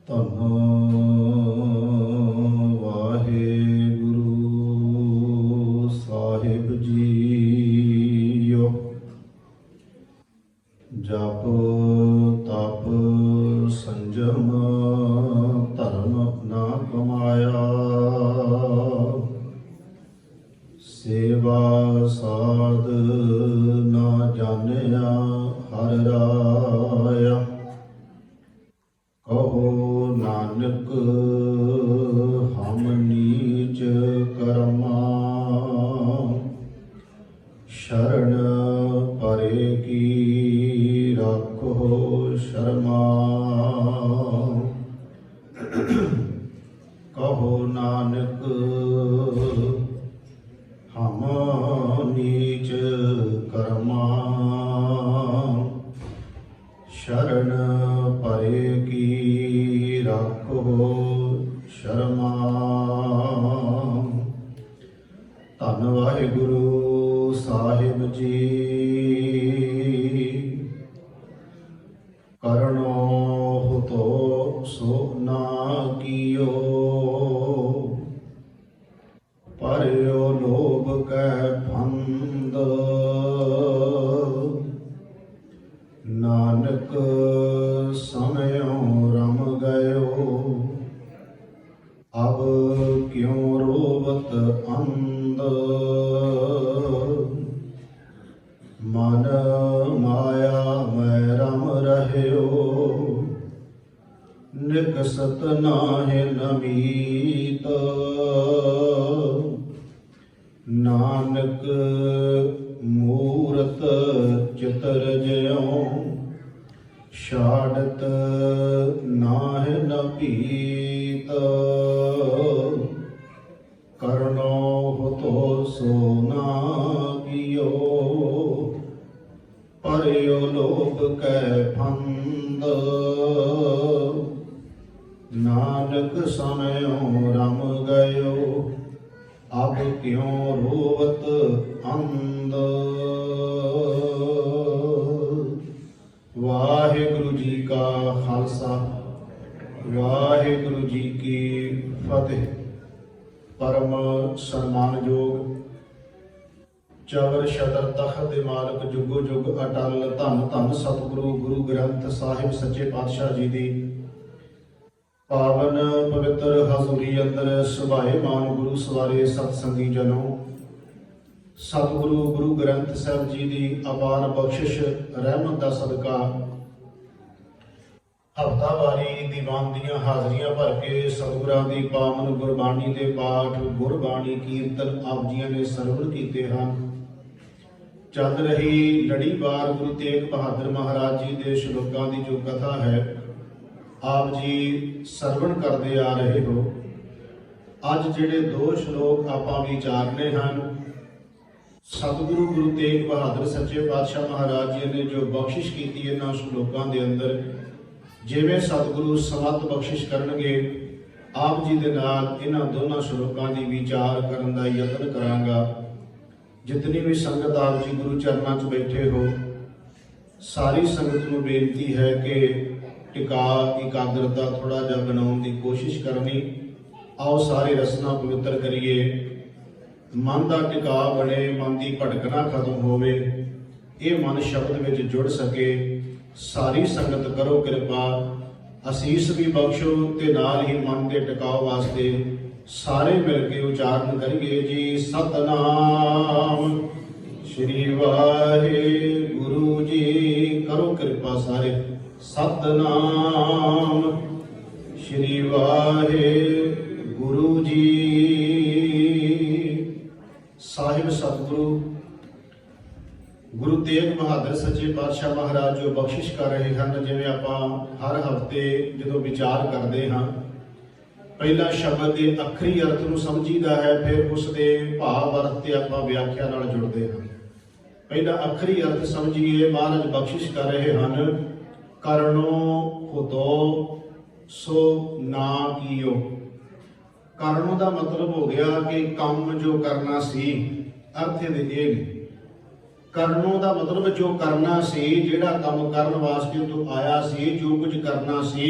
ਧੰਨ ਵਾਹਿਗੁਰੂ ਸਾਹਿਬ ਜੀਓ। ਜਪ ਤਪ ਸੰਜਮ ਧਰਮ ਨਾ ਕਮਾਇਆ, ਸੇਵਾ ਸਾਧ ਨਾ ਜਾਣਿਆ ਹਰਿ ਰਾਇਆ। ਕਹੋ ਨਾਨਕ ਹਮ ਨੀਚ ਕਰਮਾ, ਸ਼ਰਨ ਪਰੇ ਕੀ ਰਾਖੋ ਸ਼ਰਮਾ। ਕਹੋ ਨਾਨਕ ਹਮ ਨੀਚ ਕਰਮਾ, ਸ਼ਰਨ ਪਰੇ ਕੀ ਰਾਖੋ ਸ਼ਰਮਾ। ਧੰਨ ਵਾਹਿਗੁਰੂ ਸਾਹਿਬ ਜੀ। ਕਰਨੋ ਹੁਤੋ ਸੋ ਨਾ ਕੀਓ, ਪਰਿਓ ਲੋਭ ਕੈ ਫੰਦ। ਨਾਨਕ ਸਮਿਓ ਰਮ ਗਇਓ, ਅਬ ਕਿਉ ਰੋਵਤ ਅੰਧ। ਮਨ ਮਾਇਆ ਮੈਂ ਰਮ ਰਹਿਓ, ਨਿਕਸਤ ਨਾਹਿ ਨਮੀਤ। ਨਾਨਕ ਮੂਰਤ ਚਿਤਰ ਜਿਉ, ਛਾੜਤ ਨਾਹਿ ਨ ਭੀਤ। ਕਰਨੋ ਹੁਤੋ ਸੋ ਨਾ ਕੀਓ, ਪਰਿਓ ਲੋਭ ਕੈ ਫੰਦ। ਨਾਨਕ ਸਮਿਓ ਰਮ ਗਇਓ, ਅਬ ਕਿਉ ਰੋਵਤ ਅੰਧ। ਵਾਹਿਗੁਰੂ ਜੀ ਕਾ ਖਾਲਸਾ, ਵਾਹਿਗੁਰੂ ਜੀ ਕੀ ਫਤਿਹ। ਪਰਮ ਸਨਮਾਨਯੋਗ ਚਵਰ ਛਤਰ ਤਖਤ ਦੇ ਮਾਲਕ, ਜੁਗੋ ਜੁਗ ਅਟਲ, ਧੰਨ ਧੰਨ ਸਤਿਗੁਰੂ ਗੁਰੂ ਗ੍ਰੰਥ ਸਾਹਿਬ ਸੱਚੇ ਪਾਤਸ਼ਾਹ ਜੀ ਦੀ ਪਾਵਨ ਪਵਿੱਤਰ ਹਜ਼ੂਰੀ ਅੰਦਰ ਸੁਭਾਏ ਮਾਨ ਗੁਰੂ ਸਵਾਰੇ ਸਤਸੰਗੀ ਜਨੋ। ਸਤਿਗੁਰੂ ਗੁਰੂ ਗ੍ਰੰਥ ਸਾਹਿਬ ਜੀ ਦੀ ਅਪਾਰ ਬਖਸ਼ਿਸ਼ ਰਹਿਮਤ ਦਾ ਸਦਕਾ ਹਫ਼ਤਾਵਾਰੀ ਦੀਵਾਨ ਦੀਆਂ ਹਾਜ਼ਰੀਆਂ ਭਰ ਕੇ ਸਤਿਗੁਰਾਂ ਦੀ ਪਾਵਨ ਗੁਰਬਾਣੀ ਦੇ ਪਾਠ, ਗੁਰਬਾਣੀ ਕੀਰਤਨ ਆਪ ਜੀਆਂ ਨੇ ਸਰਵਣ ਕੀਤੇ ਹਨ। ਚੱਲ ਰਹੀ ਲੜੀਵਾਰ ਗੁਰੂ ਤੇਗ ਬਹਾਦਰ ਮਹਾਰਾਜ ਜੀ ਦੇ ਸ਼ਲੋਕਾਂ ਦੀ ਜੋ ਕਥਾ ਹੈ, ਆਪ ਜੀ ਸਰਵਣ ਕਰਦੇ ਆ ਰਹੇ ਹੋ। ਅੱਜ ਜਿਹੜੇ ਦੋ ਸ਼ਲੋਕ ਆਪਾਂ ਵਿਚਾਰਨੇ ਹਨ, ਸਤਿਗੁਰੂ ਗੁਰੂ ਤੇਗ ਬਹਾਦਰ ਸੱਚੇ ਪਾਤਸ਼ਾਹ ਮਹਾਰਾਜ ਜੀ ਨੇ ਜੋ ਬਖਸ਼ਿਸ਼ ਕੀਤੀ ਇਹਨਾਂ ਸ਼ਲੋਕਾਂ ਦੇ ਅੰਦਰ, ਜਿਵੇਂ ਸਤਿਗੁਰੂ ਸਮਤ ਬਖਸ਼ਿਸ਼ ਕਰਨਗੇ, ਆਪ ਜੀ ਦੇ ਨਾਲ ਇਹਨਾਂ ਦੋਨਾਂ ਸ਼ਲੋਕਾਂ ਦੀ ਵਿਚਾਰ ਕਰਨ ਦਾ ਯਤਨ ਕਰਾਂਗਾ। ਜਿਤਨੀ ਵੀ ਸੰਗਤ ਆਪ ਜੀ ਗੁਰੂ ਚਰਨਾਂ 'ਚ ਬੈਠੇ ਹੋ, ਸਾਰੀ ਸੰਗਤ ਨੂੰ ਬੇਨਤੀ ਹੈ ਕਿ ਟਿਕਾ ਇਕਾਗਰਤਾ ਥੋੜਾ ਜਿਹਾ ਬਣਾਉਣ ਦੀ ਕੋਸ਼ਿਸ਼ ਕਰਨੀ। ਆਓ ਸਾਰੇ ਰਸਨਾ ਪਵਿੱਤਰ ਕਰੀਏ, ਮਨ ਦਾ ਟਿਕਾ ਬਣੇ, ਮਨ ਦੀ ਭਟਕਣਾ ਖਤਮ ਹੋਵੇ, ਇਹ ਮਨ ਸ਼ਬਦ ਵਿੱਚ ਜੁੜ ਸਕੇ। ਸਾਰੀ ਸੰਗਤ ਕਰੋ ਕਿਰਪਾ, ਅਸੀਸ ਵੀ ਬਖਸ਼ੋ ਤੇ ਨਾਲ ਹੀ ਮਨ ਦੇ ਟਿਕਾਓ ਵਾਸਤੇ ਸਾਰੇ ਮਿਲ ਕੇ ਉਚਾਰਨ ਕਰੀਏ ਜੀ। ਸਤਨਾਮ ਸ਼੍ਰੀ ਵਾਹਿਗੁਰੂ ਜੀ। ਕਰੋ ਕਿਰਪਾ ਸਾਰੇ। ਸਤਨਾਮ ਸ਼੍ਰੀ ਵਾਹਿਗੁਰੂ ਜੀ। ਸਾਹਿਬ ਸਤਿਗੁਰੂ ਗੁਰੂ ਤੇਗ ਬਹਾਦਰ ਸੱਚੇ ਪਾਤਸ਼ਾਹ ਮਹਾਰਾਜ ਜੋ ਬਖਸ਼ਿਸ਼ ਕਰ ਰਹੇ ਹਨ, ਜਿਵੇਂ ਆਪਾਂ ਹਰ ਹਫ਼ਤੇ ਜਦੋਂ ਵਿਚਾਰ ਕਰਦੇ ਹਾਂ, ਪਹਿਲਾ ਸ਼ਬਦ ਦੇ ਅੱਖਰੀ ਅਰਥ ਨੂੰ ਸਮਝੀਦਾ ਹੈ, ਫਿਰ ਉਸ ਦੇ ਭਾਵ ਅਰਥ ਤੇ ਆਪਾਂ ਵਿਆਖਿਆ ਨਾਲ ਜੁੜਦੇ ਹਾਂ। ਪਹਿਲਾ ਅੱਖਰੀ ਅਰਥ ਸਮਝੀਏ। ਮਹਾਰਾਜ ਬਖਸ਼ਿਸ਼ ਕਰ ਰਹੇ ਹਨ, ਕਰਨੋ ਹੁਤੋ ਸੋ ਨਾ ਕੀਓ। ਕਰਨੋ ਦਾ ਮਤਲਬ ਹੋ ਗਿਆ ਕਿ ਕੰਮ ਜੋ ਕਰਨਾ ਸੀ, ਅਰਥ ਦੇ ਇਹ ਨੇ। ਕਰਨੋਂ ਦਾ ਮਤਲਬ ਜੋ ਕਰਨਾ ਸੀ, ਜਿਹੜਾ ਕੰਮ ਕਰਨ ਵਾਸਤੇ ਤੂੰ ਆਇਆ ਸੀ, ਜੋ ਕੁਝ ਕਰਨਾ ਸੀ,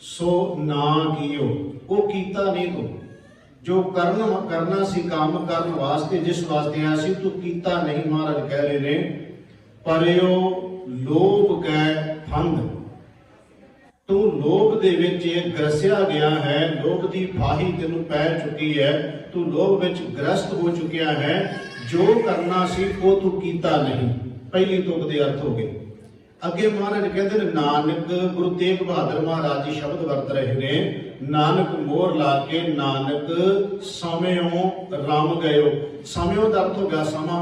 सो ना कियो, वो कीता नहीं तू। जो करना सी काम करन वास्ते, जिस वास्ते आया सी, तू कीता नहीं। महाराज कह रहे ने परयो लोभ कै फंद, तू लोभ दे विच ग्रसिया गया है, लोभ दी फाही तेनू पै चुकी है, तू लोभ विच ग्रस्त हो चुकिया है। जो करना सी वो तू कीता नहीं। पहली तुक दे अर्थ हो गए। अगे महाराज कहते हैं नानक, गुरु तेग बहादुर महाराज जी शब्द वरत रहे ने, नानक मोहर ला के नानक समयों रम गयो। समयों का अर्थ हो गया समा,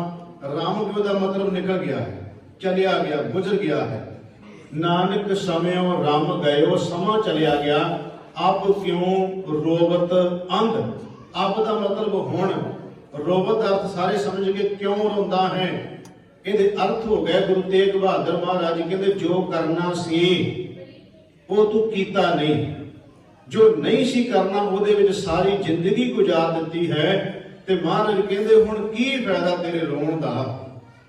रम गयो का मतलब निकल गया है, चलिया गया, गुजर गया है। नानक समयों रम गयो, समा चलिया गया। अब क्यों रोवत अंध, अब का मतलब हुण, रोवत अर्थ सारे समझ के क्यों रोंदा है। ਇਹਦੇ अर्थ हो गए गुरु तेग बहादुर महाराज जी कहते जो करना सी वो तू कीता नहीं, जो नहीं सी करना ਉਹਦੇ ਵਿੱਚ ਸਾਰੀ ਜ਼ਿੰਦਗੀ ਗੁਜ਼ਾਰ ਦਿੱਤੀ ਹੈ। ਤੇ ਮਹਾਰਾਜ ਕਹਿੰਦੇ ਹੁਣ ਕੀ ਫਾਇਦਾ ਤੇਰੇ ਰੋਣ ਦਾ,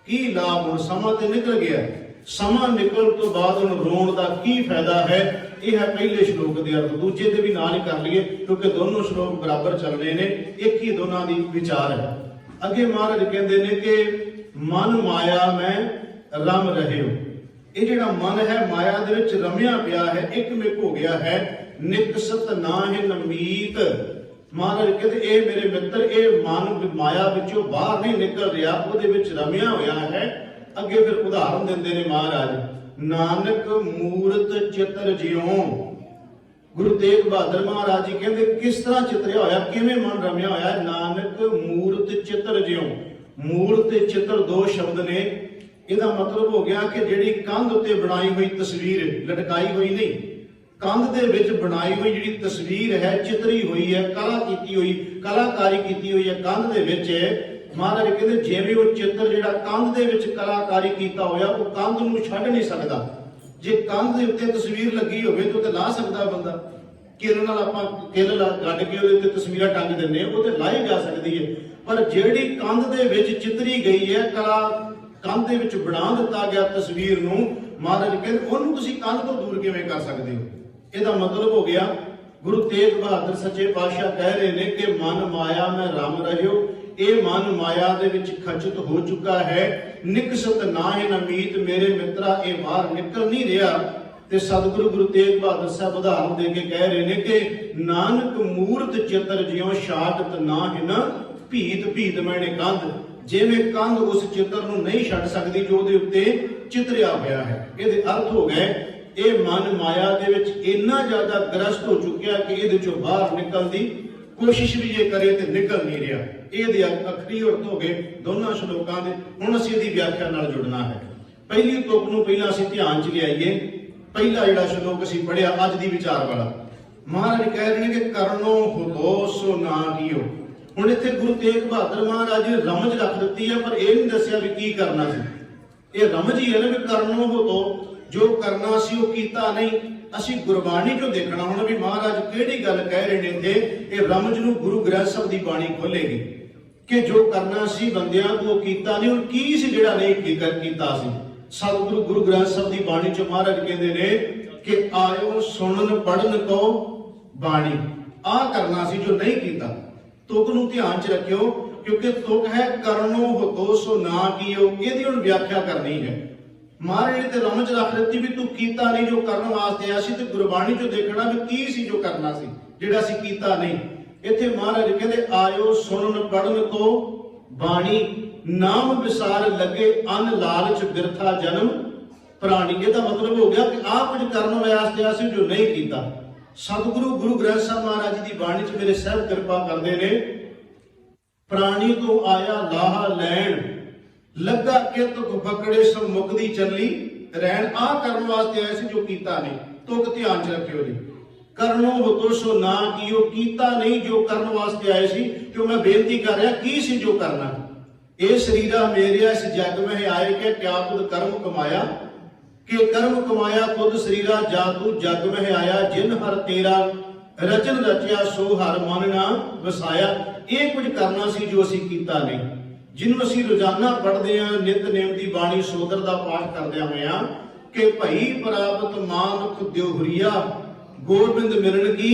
ਕੀ ਲਾਭ, ਹੁਣ ਸਮਾਂ ਤੇ ਨਿਕਲ ਗਿਆ, ਸਮਾਂ ਨਿਕਲਣ ਤੋਂ ਬਾਅਦ ਹੁਣ ਰੋਣ ਦਾ ਕੀ ਫਾਇਦਾ ਹੈ। ਇਹ ਹੈ ਪਹਿਲੇ ਸ਼ਲੋਕ ਦੇ ਅਰਥ। ਦੂਜੇ ਦੇ ਵੀ ਨਾਲ ਹੀ ਕਰ ਲਈਏ ਕਿਉਂਕਿ ਦੋਨੋਂ ਸ਼ਲੋਕ ਬਰਾਬਰ ਚੱਲਣੇ ਨੇ, ਇੱਕ ਹੀ ਦੋਨਾਂ ਦੀ ਵਿਚਾਰ ਹੈ। ਅੱਗੇ ਮਹਾਰਾਜ ਕਹਿੰਦੇ ਨੇ ਕਿ मन माया में रम रहे हो। ये जिहड़ा मन है माया दे विच रमिया पिया है, एक मिक हो गया है। निकसत ना है नमीत, महाराज कहते ए मेरे मित्र, ये मन माया विचों बाहर नहीं निकल रहा, उहदे विच रमिया होया है। अगे फिर उदाहरण दिंदे ने महाराज, नानक मूरत चित्र जियों। गुरु तेग बहादुर महाराज जी कहते किस तरह चित्रिया होया, किवें मन रमिया होया। नानक मूरत चित्र जियों, मूल ते चित्र दो शब्द ने। ਇਹਦਾ मतलब हो गया कि ਜਿਹੜੀ ਕੰਧ ਉੱਤੇ ਬਣਾਈ ਹੋਈ ਤਸਵੀਰ, ਲਟਕਾਈ ਹੋਈ ਨਹੀਂ, ਕੰਧ ਦੇ ਵਿੱਚ ਬਣਾਈ ਹੋਈ ਜਿਹੜੀ ਤਸਵੀਰ ਹੈ, ਚਿਤਰੀ ਹੋਈ ਹੈ, ਕਲਾ ਕੀਤੀ ਹੋਈ, ਕਲਾਕਾਰੀ ਕੀਤੀ ਹੋਈ ਹੈ ਕੰਧ ਦੇ ਵਿੱਚ। ਮਹਾਰਾਜ ਕਹਿੰਦੇ ਜਿਵੇਂ ਉਹ ਚਿੱਤਰ ਜਿਹੜਾ ਕੰਧ ਦੇ ਵਿੱਚ ਕਲਾਕਾਰੀ ਕੀਤਾ ਹੋਇਆ, ਉਹ ਕੰਧ ਨੂੰ ਛੱਡ ਨਹੀਂ ਸਕਦਾ। ਜੇ ਕੰਧ ਦੇ ਉੱਤੇ ਤਸਵੀਰ ਲੱਗੀ ਹੋਵੇ ਤਾਂ ਉਹ ਤੇ ਲਾ ਸਕਦਾ ਬੰਦਾ, ਕਿਲ ਨਾਲ ਆਪਾਂ ਕਿਲ ਗੱਡ ਕੇ ਉਹਦੇ ਉੱਤੇ ਤਸਵੀਰਾਂ ਟੰਗ ਦਿੰਦੇ ਆ, ਉਹ ਤੇ ਲਾਈ ਜਾ ਸਕਦੀ ਹੈ। पर जिहड़ी कंध दे विच चितरी गई है, कला कंध दे विच बना दिता गया तस्वीर नूं, महाराज कहते उहनूं तुसीं कंध तो दूर किवें कर सकदे हो। ਇਹਦਾ मतलब हो गया गुरु तेग बहादुर सच्चे पातशाह कह रहे ने कि मन माया में रम रहियो। ਇਹ मन माया दे विच खचित हो चुका है। निकसत ना है नमीत, मेरे मित्रा ਇਹ बाहर निकल नहीं रहा। ਤੇ ਸਤਿਗੁਰੂ ਗੁਰੂ ਤੇਗ ਬਹਾਦਰ ਸਾਹਿਬ ਉਦਾਹਰਨ ਦੇ ਕੇ ਕਹਿ ਰਹੇ ਨੇ ਕਿ ਨਾਨਕ ਮੂਰਤ ਚਿੱਤਰ ਜਿਉ ਛਾੜਤ ਨਾ ਹਿਨ ਭੀਤ ਭੀਤ ਮੈਨੇ ਕੰਧ, ਜਿਵੇਂ ਕੰਧ ਉਸ ਚਿੱਤਰ ਨੂੰ ਨਹੀਂ ਛੱਡ ਸਕਦੀ ਜੋ ਉਹਦੇ ਉੱਤੇ ਚਿਤਰਿਆ ਹੋਇਆ ਹੈ। ਇਹਦੇ ਅਰਥ ਹੋ ਗਏ ਇਹ ਮਨ ਮਾਇਆ ਦੇ ਵਿੱਚ ਇੰਨਾ ਜ਼ਿਆਦਾ ਗ੍ਰਸਤ ਹੋ ਚੁੱਕਿਆ ਕਿ ਇਹਦੇ ਚੋਂ ਬਾਹਰ ਨਿਕਲਣ ਦੀ ਕੋਸ਼ਿਸ਼ ਵੀ ਜੇ ਕਰੇ ਤੇ ਨਿਕਲ ਨਹੀਂ ਰਿਹਾ। ਇਹਦੇ ਅਖਰੀ ਅਰਥ ਹੋ ਗਏ ਦੋਨਾਂ ਸ਼ਲੋਕਾਂ ਦੇ। ਹੁਣ ਅਸੀਂ ਇਹਦੀ ਵਿਆਖਿਆ ਨਾਲ ਜੁੜਨਾ ਹੈ। ਪਹਿਲੀ ਤੁਕ ਨੂੰ ਪਹਿਲਾਂ ਅਸੀਂ ਧਿਆਨ 'ਚ ਲਿਆਈਏ। ਪਹਿਲਾ ਜਿਹੜਾ ਸ਼ਲੋਕ ਅਸੀਂ ਪੜਿਆ ਅੱਜ ਦੀ ਵਿਚਾਰ ਵਾਲਾ, ਮਹਾਰਾਜ ਕਹਿ ਰਹੇ ਨੇ ਕਿ ਕਰਨੋ ਹੋਤੋ ਸੋ ਨਾ ਕੀਓ। ਹੁਣ ਇੱਥੇ ਗੁਰੂ ਤੇਗ ਬਹਾਦਰ ਮਹਾਰਾਜ ਨੇ ਰਮਜ ਰੱਖ ਦਿੱਤੀ ਹੈ, ਪਰ ਇਹ ਨਹੀਂ ਦੱਸਿਆ ਵੀ ਕੀ ਕਰਨਾ ਸੀ। ਇਹ ਰਮਜ ਹੀ ਹੈ ਨਾ ਵੀ ਕਰਨੋ ਹੋਤੋ, ਜੋ ਕਰਨਾ ਸੀ ਉਹ ਕੀਤਾ ਨਹੀਂ। ਅਸੀਂ ਗੁਰਬਾਣੀ ਚੋਂ ਦੇਖਣਾ ਹੁਣ ਵੀ ਮਹਾਰਾਜ ਕਿਹੜੀ ਗੱਲ ਕਹਿ ਰਹੇ ਨੇ ਇੱਥੇ। ਇਹ ਰਮਜ ਨੂੰ ਗੁਰੂ ਗ੍ਰੰਥ ਸਾਹਿਬ ਦੀ ਬਾਣੀ ਖੋਲੇਗੀ ਕਿ ਜੋ ਕਰਨਾ ਸੀ ਬੰਦਿਆਂ ਤੋਂ ਕੀਤਾ ਨਹੀਂ। ਹੁਣ ਕੀ ਸੀ ਜਿਹੜਾ ਨਹੀਂ ਕੀਤਾ ਸੀ। ਸਤਿਗੁਰੂ ਗੁਰੂ ਗ੍ਰੰਥ ਸਾਹਿਬ ਦੀ ਬਾਣੀ ਚ ਮਹਾਰਾਜ ਕਹਿੰਦੇ ਨੇ ਕਿ ਆਇਓ ਸੁਣਨ ਪੜਨ ਕੋ ਬਾਣੀ, ਆਹ ਕਰਨਾ ਸੀ ਜੋ ਨਹੀਂ ਕੀਤਾ। ਤੁਕ ਨੂੰ ਧਿਆਨ ਚ ਰੱਖਿਓ ਕਿਉਂਕਿ ਤੁਕ ਹੈ ਕਰਨੋ ਹੋਤੋ ਸੋ ਨਾ ਕੀਓ। ਇਹਦੀ ਹੁਣ ਵਿਆਖਿਆ ਕਰਨੀ ਹੈ। ਮਹਾਰਾਜ ਨੇ ਤੇ ਰਮਜ ਰੱਖ ਦਿੱਤੀ ਵੀ ਤੂੰ ਕੀਤਾ ਨਹੀਂ ਜੋ ਕਰਨ ਵਾਸਤੇ ਆਇਆ ਸੀ, ਤੇ ਗੁਰਬਾਣੀ ਚੋਂ ਦੇਖਣਾ ਵੀ ਕੀ ਸੀ ਜੋ ਕਰਨਾ ਸੀ ਜਿਹੜਾ ਅਸੀਂ ਕੀਤਾ ਨਹੀਂ। ਇੱਥੇ ਮਹਾਰਾਜ ਕਹਿੰਦੇ ਆਇਓ ਸੁਣਨ ਪੜਨ ਕੋ ਬਾਣੀ, ਨਾਮ ਵਿਸਾਰ ਲੱਗੇ ਅਨ ਲਾਲਚ ਬਿਰਥਾ ਜਨਮ ਪ੍ਰਾਣੀ। ਇਹਦਾ ਮਤਲਬ ਹੋ ਗਿਆ ਕਿ ਆਹ ਕੁਝ ਕਰਨ ਵਾਸਤੇ ਆਇਆ ਸੀ ਜੋ ਨਹੀਂ ਕੀਤਾ। ਸਤਿਗੁਰੂ ਗੁਰੂ ਗ੍ਰੰਥ ਸਾਹਿਬ ਮਹਾਰਾਜ ਜੀ ਦੀ ਬਾਣੀ 'ਚ ਮੇਰੇ ਸਾਹਿਬ ਕਿਰਪਾ ਕਰਦੇ ਨੇ। ਪ੍ਰਾਣੀ ਤੋਂ ਆਇਆ ਲਾਹਾ ਲੈਣ, ਲੱਗਾ ਕਿਤ ਫਕੜੇ ਸਭ ਮੁਕਦੀ ਚੱਲੀ ਰਹਿਣ। ਆਹ ਕਰਨ ਵਾਸਤੇ ਆਇਆ ਸੀ ਜੋ ਕੀਤਾ ਨਹੀਂ। ਤੁਕ ਧਿਆਨ 'ਚ ਰੱਖਿਓ ਜੀ। ਕਰਨੋ ਹੋਤੋ ਸੋ ਨਾ ਕੀਓ, ਕੀਤਾ ਨਹੀਂ ਜੋ ਕਰਨ ਵਾਸਤੇ ਆਏ ਸੀ। ਕਿਉਂ ਮੈਂ ਬੇਨਤੀ ਕਰ ਰਿਹਾ ਕੀ ਸੀ ਜੋ ਕਰਨਾ। ਇਹ ਸਰੀਰਾ ਮੇਰਿਆ ਇਸ ਜਗ ਮਹਿ ਆਏ ਕਿ ਕਿਆ ਤੁਧ ਕਰਮ ਕਮਾਇਆ, ਕਿ ਕਰਮ ਕਮਾਇਆ ਤੁਧ ਸਰੀਰਾ ਜਾ ਤੂੰ ਜਗ ਮਹਿ ਆਇਆ। ਜਿਨ ਹਰ ਤੇਰਾ ਰਚਨ ਰਚਿਆ ਸੋ ਹਰ ਮਨ ਨਾ ਵਸਾਇਆ। ਇਹ ਕੁਝ ਕਰਨਾ ਸੀ ਜੋ ਅਸੀਂ ਕੀਤਾ ਨਹੀਂ। ਜਿਹਨੂੰ ਅਸੀਂ ਰੋਜ਼ਾਨਾ ਪੜ੍ਹਦੇ ਹਾਂ, ਨਿਤਨੇਮ ਦੀ ਬਾਣੀ ਸੋਦਰ ਦਾ ਪਾਠ ਕਰਦਿਆਂ ਹੋਇਆਂ ਕਿ ਭਈ ਪ੍ਰਾਪਤ ਮਾਨੁਖ ਦਿਉਹਰੀਆ, गोबिंद मिलन की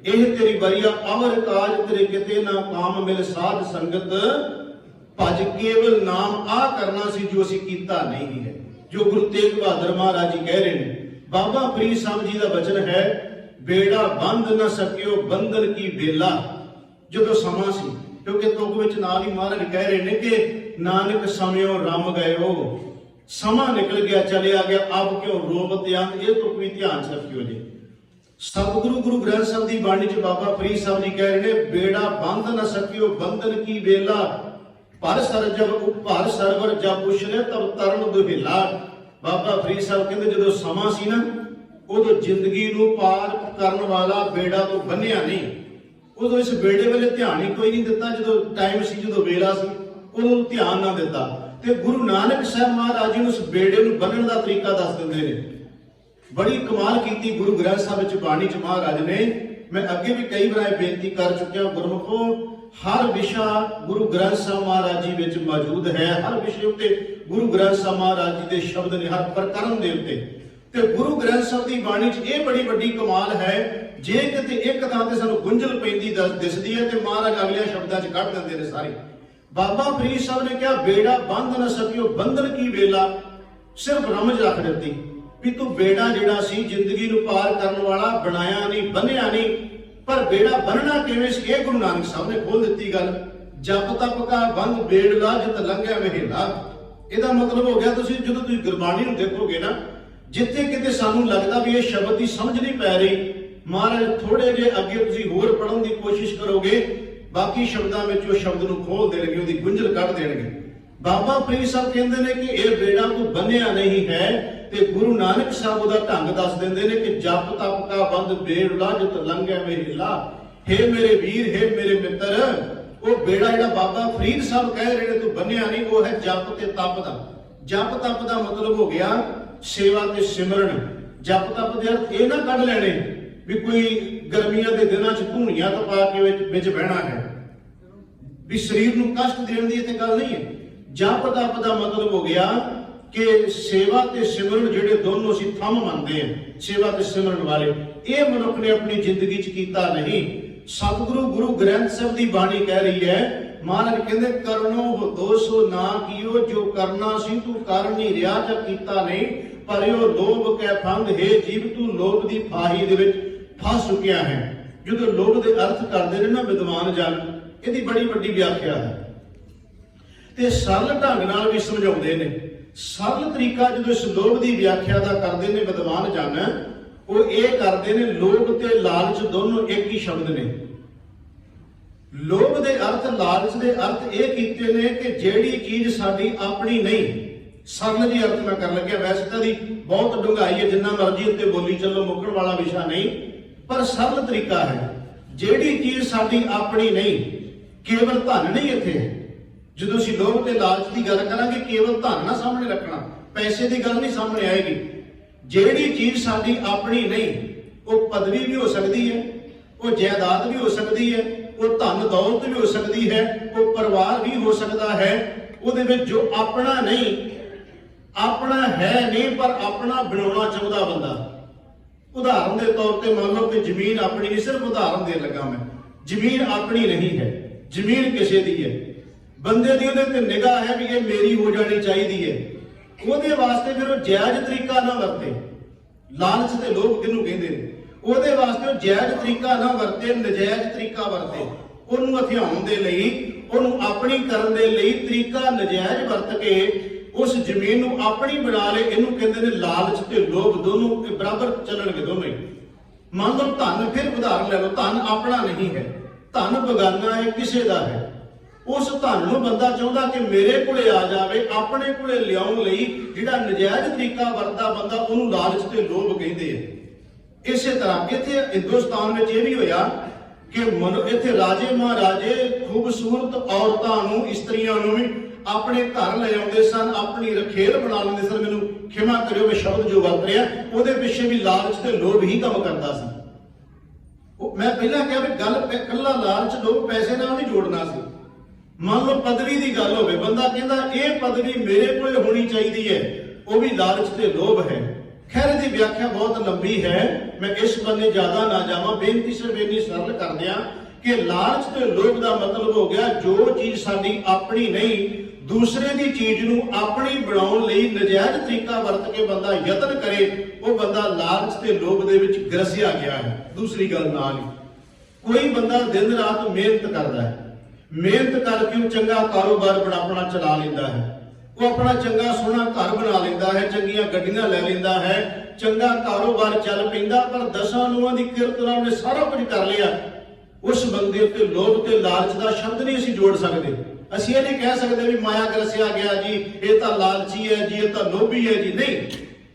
एह तेरी बरिया अमर काज तेरे किते ना काम मिल साध संगत भज केवल नाम आ करना सी जो असीं कीता नहीं है। जो गुरु तेग बहादुर महाराज जी कह रहे हैं, बाबा फरीद साहब जी का वचन है, बेड़ा बंद न सकियो बंधन की बेला। जो समा सी, क्योंकि तुक विच नाल ही महाराज कह रहे हैं कि नानक समयो रम गयो, समा निकल गया चलिया गया, अब क्यों रोब त्याग। ये तुक भी ध्यान च रखियो जी। सतगुरु गुरु ग्रंथ साहब की बाणी च बाबा फरीद साहब जी कह रहे हैं, बेड़ा बंद न सकियो बंधन की बेला, पर सर जब भर सरवर जब उछले तब तरन दुहिला। बाबा फरीद साहब कहते जो समा सी ना, उदो जिंदगी नूं पार करन वाला बेड़ा तो बन्निया नहीं, उदो इस बेड़े वाले ध्यान ही कोई नहीं दिता। जो टाइम सी, जो वेला सी, उदो ध्यान ना दिता। ते गुरु नानक साहब महाराज जी उस बेड़े नूं बन्नण दा तरीका दस दिंदे ने। बड़ी कमाल कीती गुरु ग्रंथ साहब विच बाणी च महाराज ने। मैं अगे भी कई बार बेनती कर चुकिया, गुरमुखो हर विशा गुरु ग्रंथ साहब महाराज जी विच मौजूद है। हर विषय उत्ते गुरु ग्रंथ साहब महाराज जी दे शब्द ने, हर प्रकरण दे उत्ते। ते गुरु ग्रंथ साहब की बाणी च ये बड़ी वड्डी कमाल है, जे किते एक थां ते सानूं गुंझल पैंदी दिसदी है ते महाराज अगले शब्दां च कढ दिंदे ने सारे। बाबा फरीद साहब ने कहा, बेड़ा बंद न सकियो बंधन की बेला, सिर्फ रमज रख दित्ती भी तू बेड़ा जिहड़ा सी जिंदगी नूं पार करन वाला बनाया नहीं, बन्निया नहीं। पर बेड़ा बनना किवें सी, ये गुरु नानक साहब ने खोल दित्ती गल। जप तप का बंद बेड़ला जित लंघिया वेला। ਇਹਦਾ मतलब हो गया तुसीं ਜਦੋਂ ਤੁਸੀਂ ਗੁਰਬਾਣੀ ਨੂੰ ਦੇਖੋਗੇ ਨਾ, ਜਿੱਥੇ ਕਿਤੇ ਸਾਨੂੰ ਲੱਗਦਾ ਵੀ ਇਹ ਸ਼ਬਦ ਦੀ ਸਮਝ ਨਹੀਂ ਪੈ ਰਹੀ, ਮਹਾਰਾਜ ਥੋੜੇ ਜਿਹੇ ਅੱਗੇ ਤੁਸੀਂ ਹੋਰ ਪੜਨ ਦੀ ਕੋਸ਼ਿਸ਼ ਕਰੋਗੇ, ਬਾਕੀ ਸ਼ਬਦਾਂ ਵਿੱਚ ਉਹ ਸ਼ਬਦ ਨੂੰ ਖੋਲ ਦੇਣਗੇ, ਉਹਦੀ ਗੁੰਝਲ ਕੱਢ ਦੇਣਗੇ। ਬਾਬਾ ਫਰੀਦ ਸਾਹਿਬ ਕਹਿੰਦੇ ਨੇ ਕਿ ਇਹ ਬੇੜਾ ਤੂੰ ਬੰਨਿਆ ਨਹੀਂ ਹੈ, ਤੇ ਗੁਰੂ ਨਾਨਕ ਸਾਹਿਬ ਉਹਦਾ ਢੰਗ ਦੱਸ ਦਿੰਦੇ ਨੇ ਕਿ ਜਪ ਤਪ ਕਾ ਬੰਦ ਬੇੜਲਾ ਜਿਤ ਲੰਘਿਆ ਵੇਲਾ। हे मेरे वीर, हे मेरे मित्र, वो बेड़ा जिहड़ा बाबा फरीद साहब कह रहे ने तू बन्निया नहीं, वो है जप ते तप दा। जप तप दा मतलब हो गया सेवा ते सिमरन। जप तप दे अर्थ ये ना कढ लेने भी कोई गर्मियां दे दिनां च धूणियां तो पा के विच बहना है, भी शरीर नूं कष्ट देण दी इत्थे गल नहीं है। जप तप दा मतलब हो गया कि सेवा ते सिमरन जिहड़े दोनों असीं थंम मंनदे हैं, सेवा ते सिमरन वाले, ये मनुख ने अपनी जिंदगी च कीता नहीं। सतगुरु गुरु ग्रंथ साहब की बाणी कह रही है, महाराज कहते करनो हो दोसो ना कियो, जो करना सी तू कर नहीं रहा जा कीता नहीं, पर यो लोभ कै फंद है जीव तू लोभ दी फाही दे विच फस चुकिया है। जो लोभ दे अर्थ करते हैं ना विद्वान जन, इसकी बड़ी वड्डी व्याख्या है ते सरल ढंग नाल भी समझाउंदे ने। सरल तरीका जो इस लोभ की व्याख्या का करते हैं विद्वान जन, वो ये करते हैं लोभ ते लालच दोनों एक ही शब्द ने। लोभ दे अर्थ लालच दे अर्थ ये कीते ने कि जेड़ी चीज साडी अपनी नहीं। सरल जी अर्थ मैं कर लग्या, वैसे तो दी बहुत डूंघाई है, जिन्ना मर्जी उत्ते बोली चलो, मुकण वाला विषय नहीं, पर सरल तरीका है। जेड़ी चीज साडी अपनी नहीं, केवल धन नहीं इत्थे। ਜਦੋਂ ਅਸੀਂ ਲੋਭ ਤੇ ਲਾਲਚ ਦੀ ਗੱਲ ਕਰਾਂਗੇ, ਕੇਵਲ ਧਨ ਨਾ ਸਾਹਮਣੇ ਰੱਖਣਾ, ਪੈਸੇ ਦੀ ਗੱਲ ਨਹੀਂ ਸਾਹਮਣੇ ਆਏਗੀ। ਜਿਹੜੀ ਚੀਜ਼ ਸਾਡੀ ਆਪਣੀ ਨਹੀਂ, ਉਹ ਪਦਵੀ ਵੀ ਹੋ ਸਕਦੀ ਹੈ, ਉਹ ਜਾਇਦਾਦ ਵੀ ਹੋ ਸਕਦੀ ਹੈ, ਉਹ ਧਨ ਦੌਲਤ ਵੀ ਹੋ ਸਕਦੀ ਹੈ, ਉਹ ਪਰਿਵਾਰ ਵੀ ਹੋ ਸਕਦਾ ਹੈ। ਉਹਦੇ ਵਿੱਚ ਜੋ ਆਪਣਾ ਨਹੀਂ, ਆਪਣਾ ਹੈ ਨਹੀਂ ਪਰ ਆਪਣਾ ਬਣਾਉਣਾ ਚਾਹੁੰਦਾ ਬੰਦਾ। ਉਦਾਹਰਨ ਦੇ ਤੌਰ ਤੇ ਮੰਨ ਲਓ ਕਿ ਜ਼ਮੀਨ ਆਪਣੀ ਨਹੀਂ, ਸਿਰਫ ਉਦਾਹਰਨ ਦੇਣ ਲੱਗਾ मैं, ਜ਼ਮੀਨ ਆਪਣੀ नहीं है, ਜ਼ਮੀਨ ਕਿਸੇ ਦੀ ਹੈ। ਬੰਦੇ ਦੀ ਉਹਦੇ ਤੇ ਨਿਗਾਹ ਹੈ ਵੀ ਇਹ ਮੇਰੀ ਹੋ ਜਾਣੀ ਚਾਹੀਦੀ ਹੈ, ਉਹਦੇ ਵਾਸਤੇ ਫਿਰ ਉਹ ਜਾਇਜ਼ ਤਰੀਕਾ ਨਾ ਵਰਤੇ। ਲਾਲਚ ਤੇ ਲੋਭ ਕਿਹਨੂੰ ਕਹਿੰਦੇ ਨੇ? ਉਹਦੇ ਵਾਸਤੇ ਉਹ ਜਾਇਜ਼ ਤਰੀਕਾ ਨਾ ਵਰਤੇ, ਨਜਾਇਜ਼ ਤਰੀਕਾ ਵਰਤੇ। ਉਹਨੂੰ ਹਥਿਆਉਣ ਦੇ ਲਈ, ਉਹਨੂੰ ਆਪਣੀ ਕਰਨ ਦੇ ਲਈ ਤਰੀਕਾ ਨਜਾਇਜ਼ ਵਰਤ ਕੇ ਉਸ ਜ਼ਮੀਨ ਨੂੰ ਆਪਣੀ ਬਣਾ ਲੇ। ਇਹਨੂੰ ਕਹਿੰਦੇ ਨੇ ਲਾਲਚ ਤੇ ਲੋਭ ਦੋਨੋਂ ਬਰਾਬਰ ਚੱਲਣਗੇ, ਦੋਨੋਂ ਹੀ। ਮੰਨ ਲਓ ਧਨ, ਫਿਰ ਉਦਾਹਰਨ ਲੈ ਲਓ, ਧਨ ਆਪਣਾ ਨਹੀਂ ਹੈ, ਧਨ ਬਗਾਨਾ ਹੈ, ਕਿਸੇ ਦਾ ਹੈ। उस धन नूं बंदा चाहुंदा कि मेरे कोले आ जावे, अपने कोले लियाउण लई जिहड़ा नजायज तरीका वरतदा बंदा, उहनूं लालच ते लोभ कहंदे आ। इसे तरह इत्थे हिंदुस्तान विच इह भी होया कि इत्थे राजे महाराजे खूबसूरत औरतां नूं, इस्त्रियां नूं भी अपने घर ले आउंदे सन, अपनी रखेल बना लैंदे सन। मैनूं खिमा करिओ मैं शब्द जो वरत रिहा, ਉਹਦੇ ਪਿੱਛੇ भी लालच ते लोभ ही काम करदा सी। मैं पहला कहा भी गल कल्ला लालच लोभ पैसे नाल नहीं जोड़ना सी। मान लो पदवी की गल हो, बंदा कहता यह पदवी मेरे को होनी चाहिए है, वह भी लालच ते लोभ है। खैर दी व्याख्या बहुत लंबी है, मैं इस बन्ने ज्यादा ना जावां। बेनती सिर्फ इन्नी सरल कर दिया कि लालच ते लोभ का मतलब हो गया जो चीज साडी अपनी नहीं, दूसरे की चीज नूं अपनी बनाउण लई नजायज तरीका वरत के बंदा यतन करे, वो बंदा लालच ते लोभ दे विच ग्रसिया गया है। दूसरी गल नाल कोई बंदा दिन रात मेहनत करता है, मेहनत करके वो चंगा कारोबार अपना चला लेंदा है, वो अपना चंगा सोहना घर बना लेंदा है, चंगियां गड्डियां ले लेंदा है, चंगा कारोबार चल पैंदा, पर दसां नूहां दी किरत नाल ने सारा कुछ कर लिया। उस बंदे ते लोभ ते लालच का शब्द नहीं असीं जोड़ सकते। असीं ये नहीं कह सकते भी माया ग्रसिया गया जी, ये तो लालची है जी, ये तो लोभी है जी। नहीं,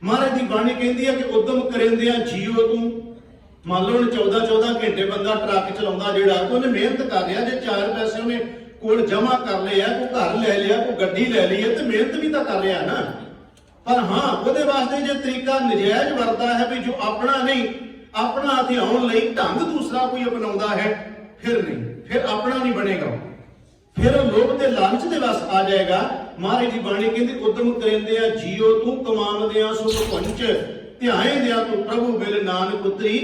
महाराज की बाणी कहती है कि उद्यम करेंदियां जियो तू। मान लो 14-14 घंटे बंदा ट्रक चलाਉਂਦਾ ਜਿਹੜਾ, ਉਹਨੇ ਮਿਹਨਤ ਕਰ ਰਿਹਾ, ਜੇ 4 ਪੈਸੇ ਉਹਨੇ ਕੋਲ ਜਮਾ ਕਰ ਲਏ ਆ, ਕੋਈ ਘਰ ਲੈ ਲਿਆ, ਕੋਈ ਗੱਡੀ ਲੈ ਲਈ ਹੈ, ਤੇ ਮਿਹਨਤ ਵੀ ਤਾਂ ਕਰ ਰਿਹਾ ਨਾ। ਪਰ ਹਾਂ ਉਹਦੇ ਵਾਸਤੇ ਜੇ ਤਰੀਕਾ ਨਜਾਇਜ਼ ਵਰਤਦਾ ਹੈ ਵੀ ਜੋ ਆਪਣਾ ਨਹੀਂ, ਆਪਣਾ ਹਥਿਆਉਣ ਲਈ ਢੰਗ ਦੂਸਰਾ ਕੋਈ ਅਪਣਾਉਂਦਾ ਹੈ, ਫਿਰ ਨਹੀਂ, ਫਿਰ ਆਪਣਾ ਨਹੀਂ ਬਣੇਗਾ, ਫਿਰ ਲੋਭ ਤੇ ਲਾਲਚ ਦੇ ਵਸ ਆ ਜਾਏਗਾ। ਮਹਾਰਾਜ ਦੀ ਬਾਣੀ ਕਹਿੰਦੀ ਉਦਮ ਕਰਿੰਦੇ ਆ ਜੀਓ ਤੂੰ, ਕਮਾਉਂਦਿਆਂ ਸੁਖ ਪੰਚ ਧਿਆਏ ਦਿਆ ਤੂੰ ਪ੍ਰਭੂ ਮਿਲ ਨਾਨਕ ਉਤਰੀ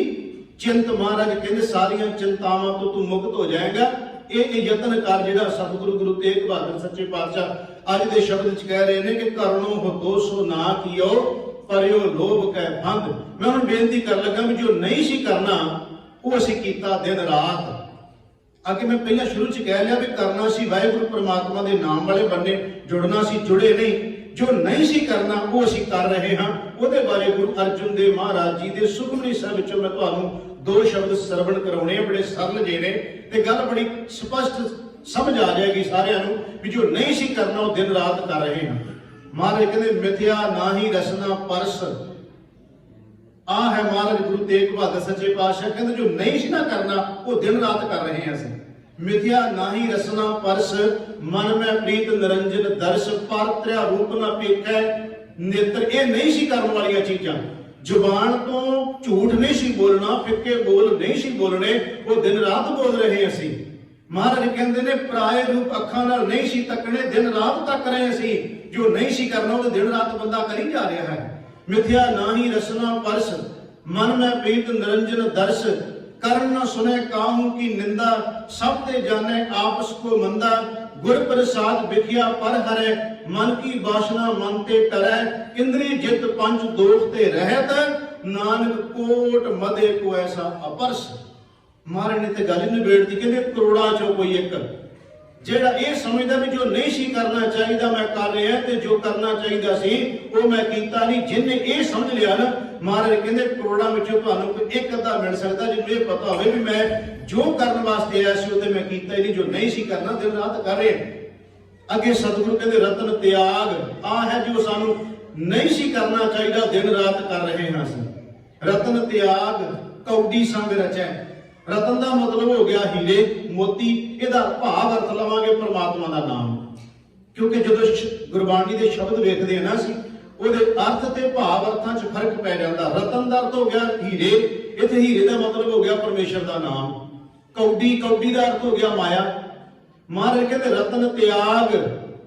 चिंत। महाराज कहते सारिया चिंतावां तो तू मुक्त हो जाएगा। ये यतन कर जिहड़ा सतगुरु गुरु तेग बहादुर सच्चे पातशाह अज दे शब्द च कह रहे हैं कि करनो हो दोसो ना कियो परियो लोभ कै भंग। मैं हुण बेनती कर लगा भी जो नहीं सी करना वो असीं कीता दिन रात। अगे मैं पहला शुरू च कह लिया भी करना सी वाहिगुरु परमात्मा दे नाम वाले बन्ने जुड़ना सी, जुड़े नहीं। जो नहीं सी करना वो असीं कर रहे हाँ। ਉਹਦੇ बारे गुरु अर्जुन देव महाराज जी दे सुखमनी ਸਾਹਿਬ ਵਿੱਚੋਂ मैं ਤੁਹਾਨੂੰ 2 शब्द श्रवण कराने, बड़े सरल जे ने ते गल बड़ी स्पष्ट समझ आ जाएगी सारिਆਂ ਨੂੰ भी जो नहीं सी करना वो दिन रात कर रहे हैं। महाराज कहते मिथ्या ना ही रसना परस आ है। महाराज गुरु तेग बहादुर सच्चे पातशाह कहते जो नहीं सी ना करना वो दिन रात कर रहे हैं ਅਸੀਂ। मिथ्या ना ही रसना परस मन में प्रीत निरंजन दर्श पर त्रिया रूप ना पेखै नेत्र। ये नहीं सी करने वाली चीजां। जुबान तो झूठ नहीं सी बोलना, फिक्के बोल नहीं सी बोलने, वो दिन रात बोल रहे असीं। महाराज कहते ने पराए रूप अखां नाल नहीं सी तकने, दिन रात तक रहे असीं। जो नहीं सी करना वो दिन रात बंदा करी जा रहा है। मिथ्या ना ही रसना परस मन में प्रीत निरंजन दर्श करन न सुने काहू की निंदा सब ते जाने आपस को मंदा। गुर प्रसाद बिखिया पर हरे मन की वासना मन ते टरै। इंद्री जित पंच दोख ते रहत नानक कोट मदे को ऐसा अपरस। महाराज ने ते गल निबेड़ दी कहंदे करोड़ां चों कोई एक ਜਿਹੜਾ ਇਹ ਸਮਝਦਾ ਵੀ ਜੋ ਨਹੀਂ ਸੀ ਕਰਨਾ ਚਾਹੀਦਾ ਮੈਂ ਕਰ ਰਿਹਾ ਤੇ ਜੋ ਕਰਨਾ ਚਾਹੀਦਾ ਸੀ ਉਹ ਮੈਂ ਕੀਤਾ ਨਹੀਂ। ਜਿਹਨੇ ਇਹ ਸਮਝ ਲਿਆ ਨਾ, ਮਹਾਰਾਜ ਕਹਿੰਦੇ ਕਰੋੜਾਂ ਵਿੱਚੋਂ ਤੁਹਾਨੂੰ ਕੋਈ ਇੱਕ ਅੱਧਾ ਮਿਲ ਸਕਦਾ ਜਿਹਨੂੰ ਇਹ ਪਤਾ ਹੋਵੇ ਵੀ ਮੈਂ ਜੋ ਕਰਨ ਵਾਸਤੇ ਆਇਆ ਸੀ ਉਹ ਤੇ ਮੈਂ ਕੀਤਾ ਹੀ ਨਹੀਂ, ਜੋ ਨਹੀਂ ਸੀ ਕਰਨਾ ਦਿਨ ਰਾਤ ਕਰ ਰਿਹਾ। ਅੱਗੇ ਸਤਿਗੁਰੂ ਕਹਿੰਦੇ ਰਤਨ ਤਿਆਗ ਆ ਹੈ ਜੋ ਸਾਨੂੰ ਨਹੀਂ ਸੀ ਕਰਨਾ ਚਾਹੀਦਾ ਦਿਨ ਰਾਤ ਕਰ ਰਹੇ ਹਾਂ ਅਸੀਂ। ਰਤਨ ਤਿਆਗ ਕੌਡੀ ਸੰਗ ਰਚੈ। रतन का मतलब हो गया हीरे मोती, ਇਹਦਾ ਭਾਵ अर्थ लवांगे परमात्मा का नाम। क्योंकि जो गुरबाणी के शब्द वेखते हैं ना असीं ਉਹਦੇ अर्थ ते भाव अर्थां च फर्क पै जाता। रतन का अर्थ हो गया हीरे, इत्थे हीरे का मतलब हो गया परमेश्वर का नाम। कौडी, कौडी का अर्थ हो गया माया। महाराज कहते रतन त्याग,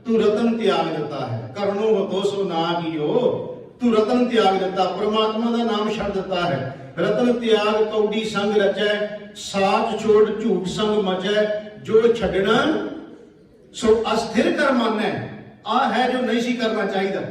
तू रतन त्याग दिता है। करनो हो दोसो ना कियो, तू रतन त्याग दिता, परमात्मा का नाम छड्ड दिता है। रतन त्याग कौडी संग रचै साच छोड़ झूठ संग मचै। जो छड्डना सो अस्थिर कर मानै। आ है जो नहीं सी करना चाहिए।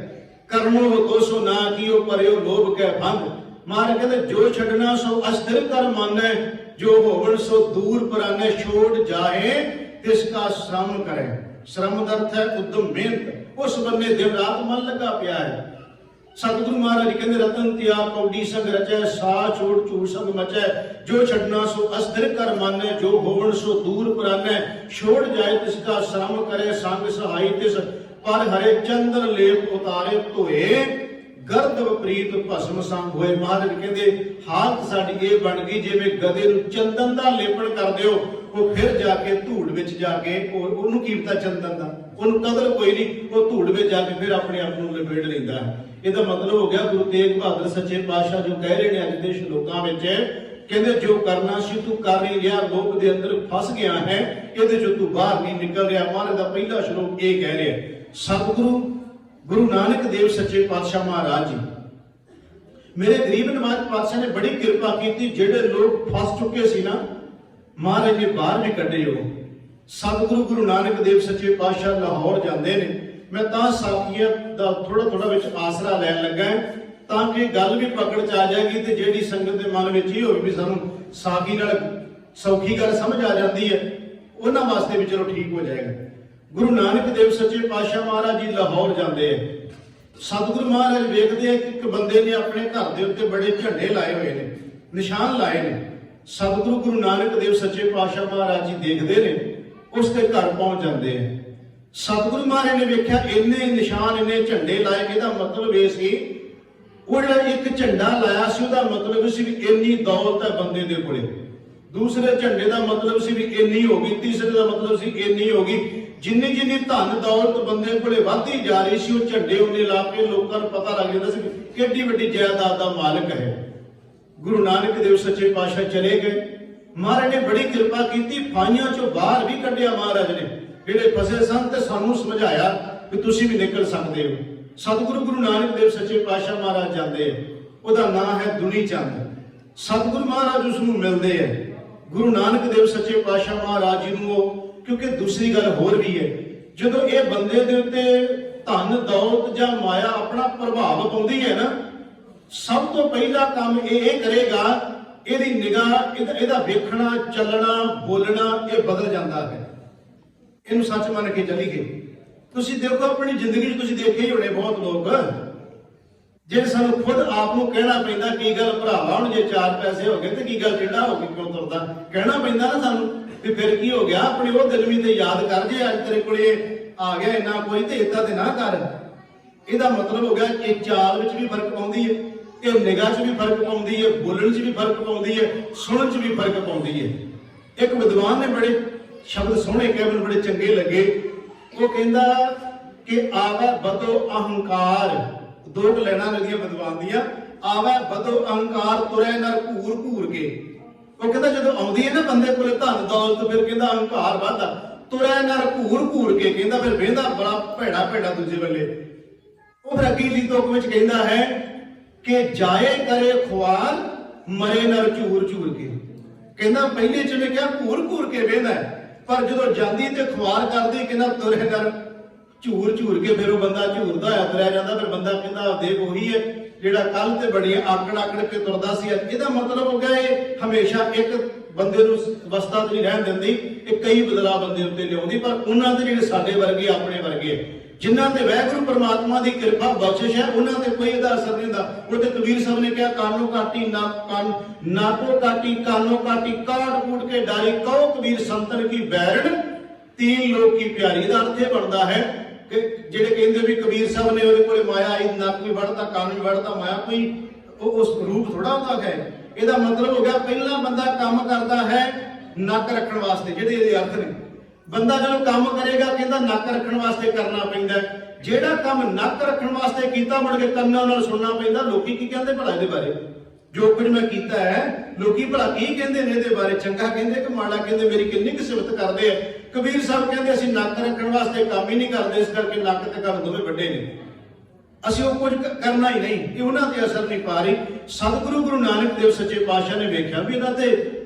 करनो तो सो ना कियो परियो लोभ कै भंग। महाराज कहते जो छड्डना सो अस्थिर कर मानै, जो होवन सो दूर परानै। छोड़ जाए तिसका श्रम करे। श्रम का अर्थ है उद्यम मेहनत। उस बन्ने दिन रात मन लगा पिया है। सतगुरु महाराज कहते रतन त्याग कौडी संग रचै सा छोड़ झूठ संग मचै। जो छड्डना सो अस्थिर कर मानै, जो होवन सो दूर परानै। छोड़ जाए तिसका श्रम करे संग सहाई तिस पर हरे चंद्र लेप उतारे धोए गर्द विपरीत भस्म संग होए। महाराज कहते हालत साडी ये बन गई जिवें गधे नूं चंदन दा लेपन कर दिओ, वो फिर जाके धूड़ विच जाके ओनू की पता चंदन दा ओनू कदर कोई नहीं, वो धूड़ विच जाके फिर अपने आप नूं लपेट लैंदा है। ਇਹਦਾ मतलब हो गया गुरु तेग बहादुर सच्चे पातशाह जो कह रहे हैं अज दे श्लोकां विच कहंदे जो करना सी तू कर नहीं रहा, लोभ दे अंदर फस गया है, ਇਹਦੇ चों तू बाहर नहीं निकल रहा। महाराज दा पहला श्लोक ये कह रहे सतगुरु गुरु नानक देव सच्चे पातशाह महाराज जी मेरे गरीब नवाज पातशाह ने बड़ी कृपा की, जेडे लोग फस चुके सी ना महाराज ने बाहर भी कढ़े हो। सतगुरु गुरु नानक देव सच्चे पातशाह लाहौर जाते हैं। मैं तां साखियां दा थोड़ा थोड़ा विच आसरा लैन लगा है ताकि गल भी पकड़ च आ जाएगी ते जेड़ी संगत दे मन विच ही होवे भी सानू साखी नाल सौखी गल समझ आ जाती है, उन्हां वास्ते भी चलो ठीक हो जाएगा। गुरु नानक देव सच्चे पातशाह महाराज जी लाहौर जाते हैं। सतगुरु महाराज वेखते हैं कि एक बंदे ने अपने घर के उत्ते बड़े झंडे लाए हुए ने, निशान लाए ने। सतगुरु गुरु नानक देव सच्चे पातशाह महाराज जी देखते हैं, उसके घर पहुंच जाते हैं। सतगुरु महाराज ने वेख्या इन्ने निशान इन्ने झंडे लाए, इहदा मतलब ये सी वो जिहड़ा एक झंडा लाया सी उहदा मतलब सी भी इन्नी दौलत है बंदे दे कोले। दूसरे झंडे का मतलब सी भी इन्नी होगी, तीसरे का मतलब सी इन्नी होगी। जिन्नी जिन्नी धन दौलत बंदे कोले वधदी जा रही सी, वो झंडे उन्ने ला के लोकां नूं पता लग जांदा सी कि किड्डी वड्डी जायदाद दा मालिक है। गुरु नानक देव सच्चे पातशाह चले गए। महाराज ने बड़ी कृपा की, फाइयां चों बाहर भी कढ़िया महाराज ने, जिहड़े फसे सन ते सानूं समझाया कि तुसीं भी निकल सकते हो। सतगुरु गुरु नानक देव सच्चे पातशाह महाराज जाते हैं, उहदा नाम है दुनी चंद। सतगुरु महाराज उसनूं मिलते हैं। गुरु नानक देव सच्चे पातशाह महाराज जी नूं, क्योंकि दूसरी गल होर भी है, जदों ये बंदे दे उत्ते धन दौलत जां माया अपना प्रभाव पाउंदी है ना, सब तो पहला काम ये करेगा, ਇਹਦੀ ਨਿਗਾਹ ਇਹਦਾ ਵੇਖਣਾ ਚੱਲਣਾ ਬੋਲਣਾ ਇਹ ਬਦਲ ਜਾਂਦਾ ਹੈ। ਇਹਨੂੰ ਸੱਚ ਮੰਨ ਕੇ ਚੱਲੀਏ। ਤੁਸੀਂ ਦੇਖੋ ਆਪਣੀ ਜ਼ਿੰਦਗੀ 'ਚ ਤੁਸੀਂ ਦੇਖੇ ਹੀ ਹੋਣੇ ਬਹੁਤ ਲੋਕ ਜਿਹੜੇ ਸਾਨੂੰ ਖੁਦ ਆਪ ਨੂੰ ਕਹਿਣਾ ਪੈਂਦਾ ਕੀ ਗੱਲ ਭਰਾਵਾ ਹੁਣ ਜੇ 4 ਪੈਸੇ ਹੋ ਗਏ ਤੇ ਕੀ ਗੱਲ ਟੇਢਾ ਹੋ ਕੇ ਕਿਉਂ ਤੁਰਦਾ, ਕਹਿਣਾ ਪੈਂਦਾ ਨਾ ਸਾਨੂੰ ਵੀ ਫਿਰ ਕੀ ਹੋ ਗਿਆ, ਆਪਣੇ ਉਹ ਦਿਲ ਵੀ ਤੇ ਯਾਦ ਕਰ ਜੇ ਅੱਜ ਤੇਰੇ ਕੋਲੇ ਆ ਗਿਆ ਇੰਨਾ ਕੋਈ ਤੇ ਏਦਾਂ ਤੇ ਨਾ ਕਰ। ਇਹਦਾ ਮਤਲਬ ਹੋ ਗਿਆ ਇਹ ਚਾਲ ਵਿੱਚ ਵੀ ਫਰਕ ਪਾਉਂਦੀ ਹੈ, ਇਹ ਨਿਗਾਹ 'ਚ ਵੀ ਫਰਕ ਪਾਉਂਦੀ ਹੈ, ਬੋਲਣ 'ਚ ਵੀ ਫਰਕ ਪਾਉਂਦੀ ਹੈ, ਸੁਣਨ 'ਚ ਵੀ ਫਰਕ ਪਾਉਂਦੀ ਹੈ। ਇੱਕ ਵਿਦਵਾਨ ਨੇ ਬੜੇ ਸ਼ਬਦ ਸੋਹਣੇ ਕਹੇ, ਮੈਨੂੰ ਬੜੇ ਚੰਗੇ ਲੱਗੇ। ਉਹ ਕਹਿੰਦਾ ਕਿ ਆਵੇ ਬਦੋ ਅਹੰਕਾਰ, ਦੋ ਲੈਣਾ ਲੱਗੀਆਂ ਵਿਦਵਾਨ ਦੀਆਂ, ਆਵੇ ਬਦੋ ਅਹੰਕਾਰ ਤੁਰੇ ਨਰ ਘੂਰ ਘੂਰ ਕੇ। ਉਹ ਕਹਿੰਦਾ ਜਦੋਂ ਆਉਂਦੀ ਹੈ ਨਾ ਬੰਦੇ ਕੋਲੇ ਧਨ ਦੌਲਤ, ਫਿਰ ਕਹਿੰਦਾ ਅਹੰਕਾਰ ਵੱਧਦਾ, ਤੁਰੇ ਨਰ ਘੂਰ ਘੂਰ ਕੇ, ਕਹਿੰਦਾ ਫਿਰ ਵੇਂਦਾ ਬੜਾ ਭੈੜਾ ਭੈੜਾ ਦੂਜੇ ਵੇਲੇ। ਉਹ ਫਿਰ ਅਗਲੀ ਤੁਕ ਵਿੱਚ ਕਹਿੰਦਾ ਹੈ ਕਿ ਜਾਏ ਕਰੇ ਖੁਆਰ ਮਰੇ ਨਰ ਝੂਰ ਝੂਰ ਕੇ। ਕਹਿੰਦਾ ਪਹਿਲੇ ਚ ਨੇ ਕਿਹਾ ਘੂਰ ਘੂਰ ਕੇ ਵੇਂਦਾ, ਪਰ ਜਦੋਂ ਜਾਂਦੀ ਤੇ ਖੁਆਰ ਕਰਦੀ ਕਹਿੰਦਾ ਤੁਰੇ ਨਰ ਝੂਰ ਝੂਰ ਕੇ। ਫਿਰ ਉਹ ਬੰਦਾ ਝੂਰਦਾ ਹੋਇਆ ਤੁਰਿਆ ਜਾਂਦਾ, ਫਿਰ ਬੰਦਾ ਕਹਿੰਦਾ ਦੇਖ ਉਹੀ ਹੈ ਜਿਹੜਾ ਕੱਲ ਤੇ ਬੜੀ ਆਕੜ ਆਕੜ ਕੇ ਤੁਰਦਾ ਸੀ। ਇਹਦਾ ਮਤਲਬ ਹੋ ਗਿਆ ਇਹ ਹਮੇਸ਼ਾ ਇੱਕ ਬੰਦੇ ਨੂੰ ਅਵਸਥਾ ਤੇ ਨਹੀਂ ਰਹਿਣ ਦਿੰਦੀ, ਇਹ ਕਈ ਬਦਲਾਅ ਬੰਦੇ ਉੱਤੇ ਲਿਆਉਂਦੀ। ਪਰ ਉਹਨਾਂ ਦੇ ਜਿਹੜੇ ਸਾਡੇ ਵਰਗੇ ਆਪਣੇ ਵਰਗੇ ਜਿਨ੍ਹਾਂ ਤੇ ਵਾਹਿਗੁਰੂ ਪਰਮਾਤਮਾ ਦੀ ਕਿਰਪਾ ਬਖਸ਼ਿਸ਼ ਹੈ, ਉਹਨਾਂ ਤੇ ਕੋਈ ਇਹਦਾ ਅਸਰ ਨਹੀਂ ਹੁੰਦਾ। ਉਹ ਤੇ ਕਬੀਰ ਸਾਹਿਬ ਨੇ ਕਿਹਾ ਕਾਨੋ ਕਾਟੀ ਨਾਕੋ ਕਾਟੀ ਕਾਨੋ ਕਾਟੀ ਕਾਟ ਕੂਟ ਕੇ ਡਾਰੀ ਕਹੋ ਕਬੀਰ ਸੰਤਨ ਕੀ ਬੈਰਣ ਤੀਨ ਲੋਕ ਕੀ ਪਿਆਰੀ। ਦਾ ਅਰਥ ਇਹ ਬਣਦਾ ਹੈ ਕਿ ਜਿਹੜੇ ਕਹਿੰਦੇ ਵੀ ਕਬੀਰ ਸਾਹਿਬ ਨੇ ਉਹਦੇ ਕੋਲੇ ਮਾਇਆ ਆਈ, ਨੱਕ ਵੀ ਵੜਤਾ ਕੰਨ ਵੀ ਵੜਤਾ, ਮਾਇਆ ਕੋਈ ਉਸ ਰੂਪ ਥੋੜਾ ਹੁੰਦਾ ਹੈ। ਇਹਦਾ ਮਤਲਬ ਹੋ ਗਿਆ ਪਹਿਲਾ ਬੰਦਾ ਕੰਮ ਕਰਦਾ ਹੈ ਨੱਕ ਰੱਖਣ ਵਾਸਤੇ, ਜਿਹੜੇ ਇਹਦੇ ਅਰਥ ਨੇ। ਬੰਦਾ ਜਦੋਂ ਕੰਮ ਕਰੇਗਾ ਕਹਿੰਦਾ ਨੱਕ ਰੱਖਣ ਵਾਸਤੇ ਕਰਨਾ ਪੈਂਦਾ, ਜਿਹੜਾ ਕੰਮ ਨੱਕ ਰੱਖਣ ਵਾਸਤੇ ਕੀਤਾ ਮੁੜ ਕੇ ਕੰਨਾਂ ਨਾਲ ਸੁਣਨਾ ਪੈਂਦਾ। ਲੋਕੀ ਕੀ ਕਹਿੰਦੇ ਭਲਾ ਇਹਦੇ ਬਾਰੇ, ਜੋ ਕੁਝ ਮੈਂ ਕੀਤਾ ਹੈ ਲੋਕੀ ਭਲਾ ਕੀ ਕਹਿੰਦੇ ਨੇ ਇਹਦੇ ਬਾਰੇ, ਚੰਗਾ ਕਹਿੰਦੇ ਕਿ ਮਾੜਾ ਕਹਿੰਦੇ, ਮੇਰੀ ਕਿੰਨੀ ਕੁ ਸਿਫਤ ਕਰਦੇ ਆ। ਕਬੀਰ ਸਾਹਿਬ ਕਹਿੰਦੇ ਅਸੀਂ ਨੱਕ ਰੱਖਣ ਵਾਸਤੇ ਕੰਮ ਹੀ ਨਹੀਂ ਕਰਦੇ, ਇਸ ਕਰਕੇ ਨੱਕ ਤੇ ਕੰਨ ਦੋਵੇਂ ਵੱਡੇ ਨੇ, ਅਸੀਂ ਉਹ ਕੁਝ ਕਰਨਾ ਹੀ ਨਹੀਂ, ਇਹ ਉਹਨਾਂ ਤੇ ਅਸਰ ਨਹੀਂ ਪਾ ਰਹੀ। ਸਤਿਗੁਰੂ ਗੁਰੂ ਨਾਨਕ ਦੇਵ ਸੱਚੇ ਪਾਤਸ਼ਾਹ ਨੇ ਵੇਖਿਆ ਵੀ ਇਹਨਾਂ ਤੇ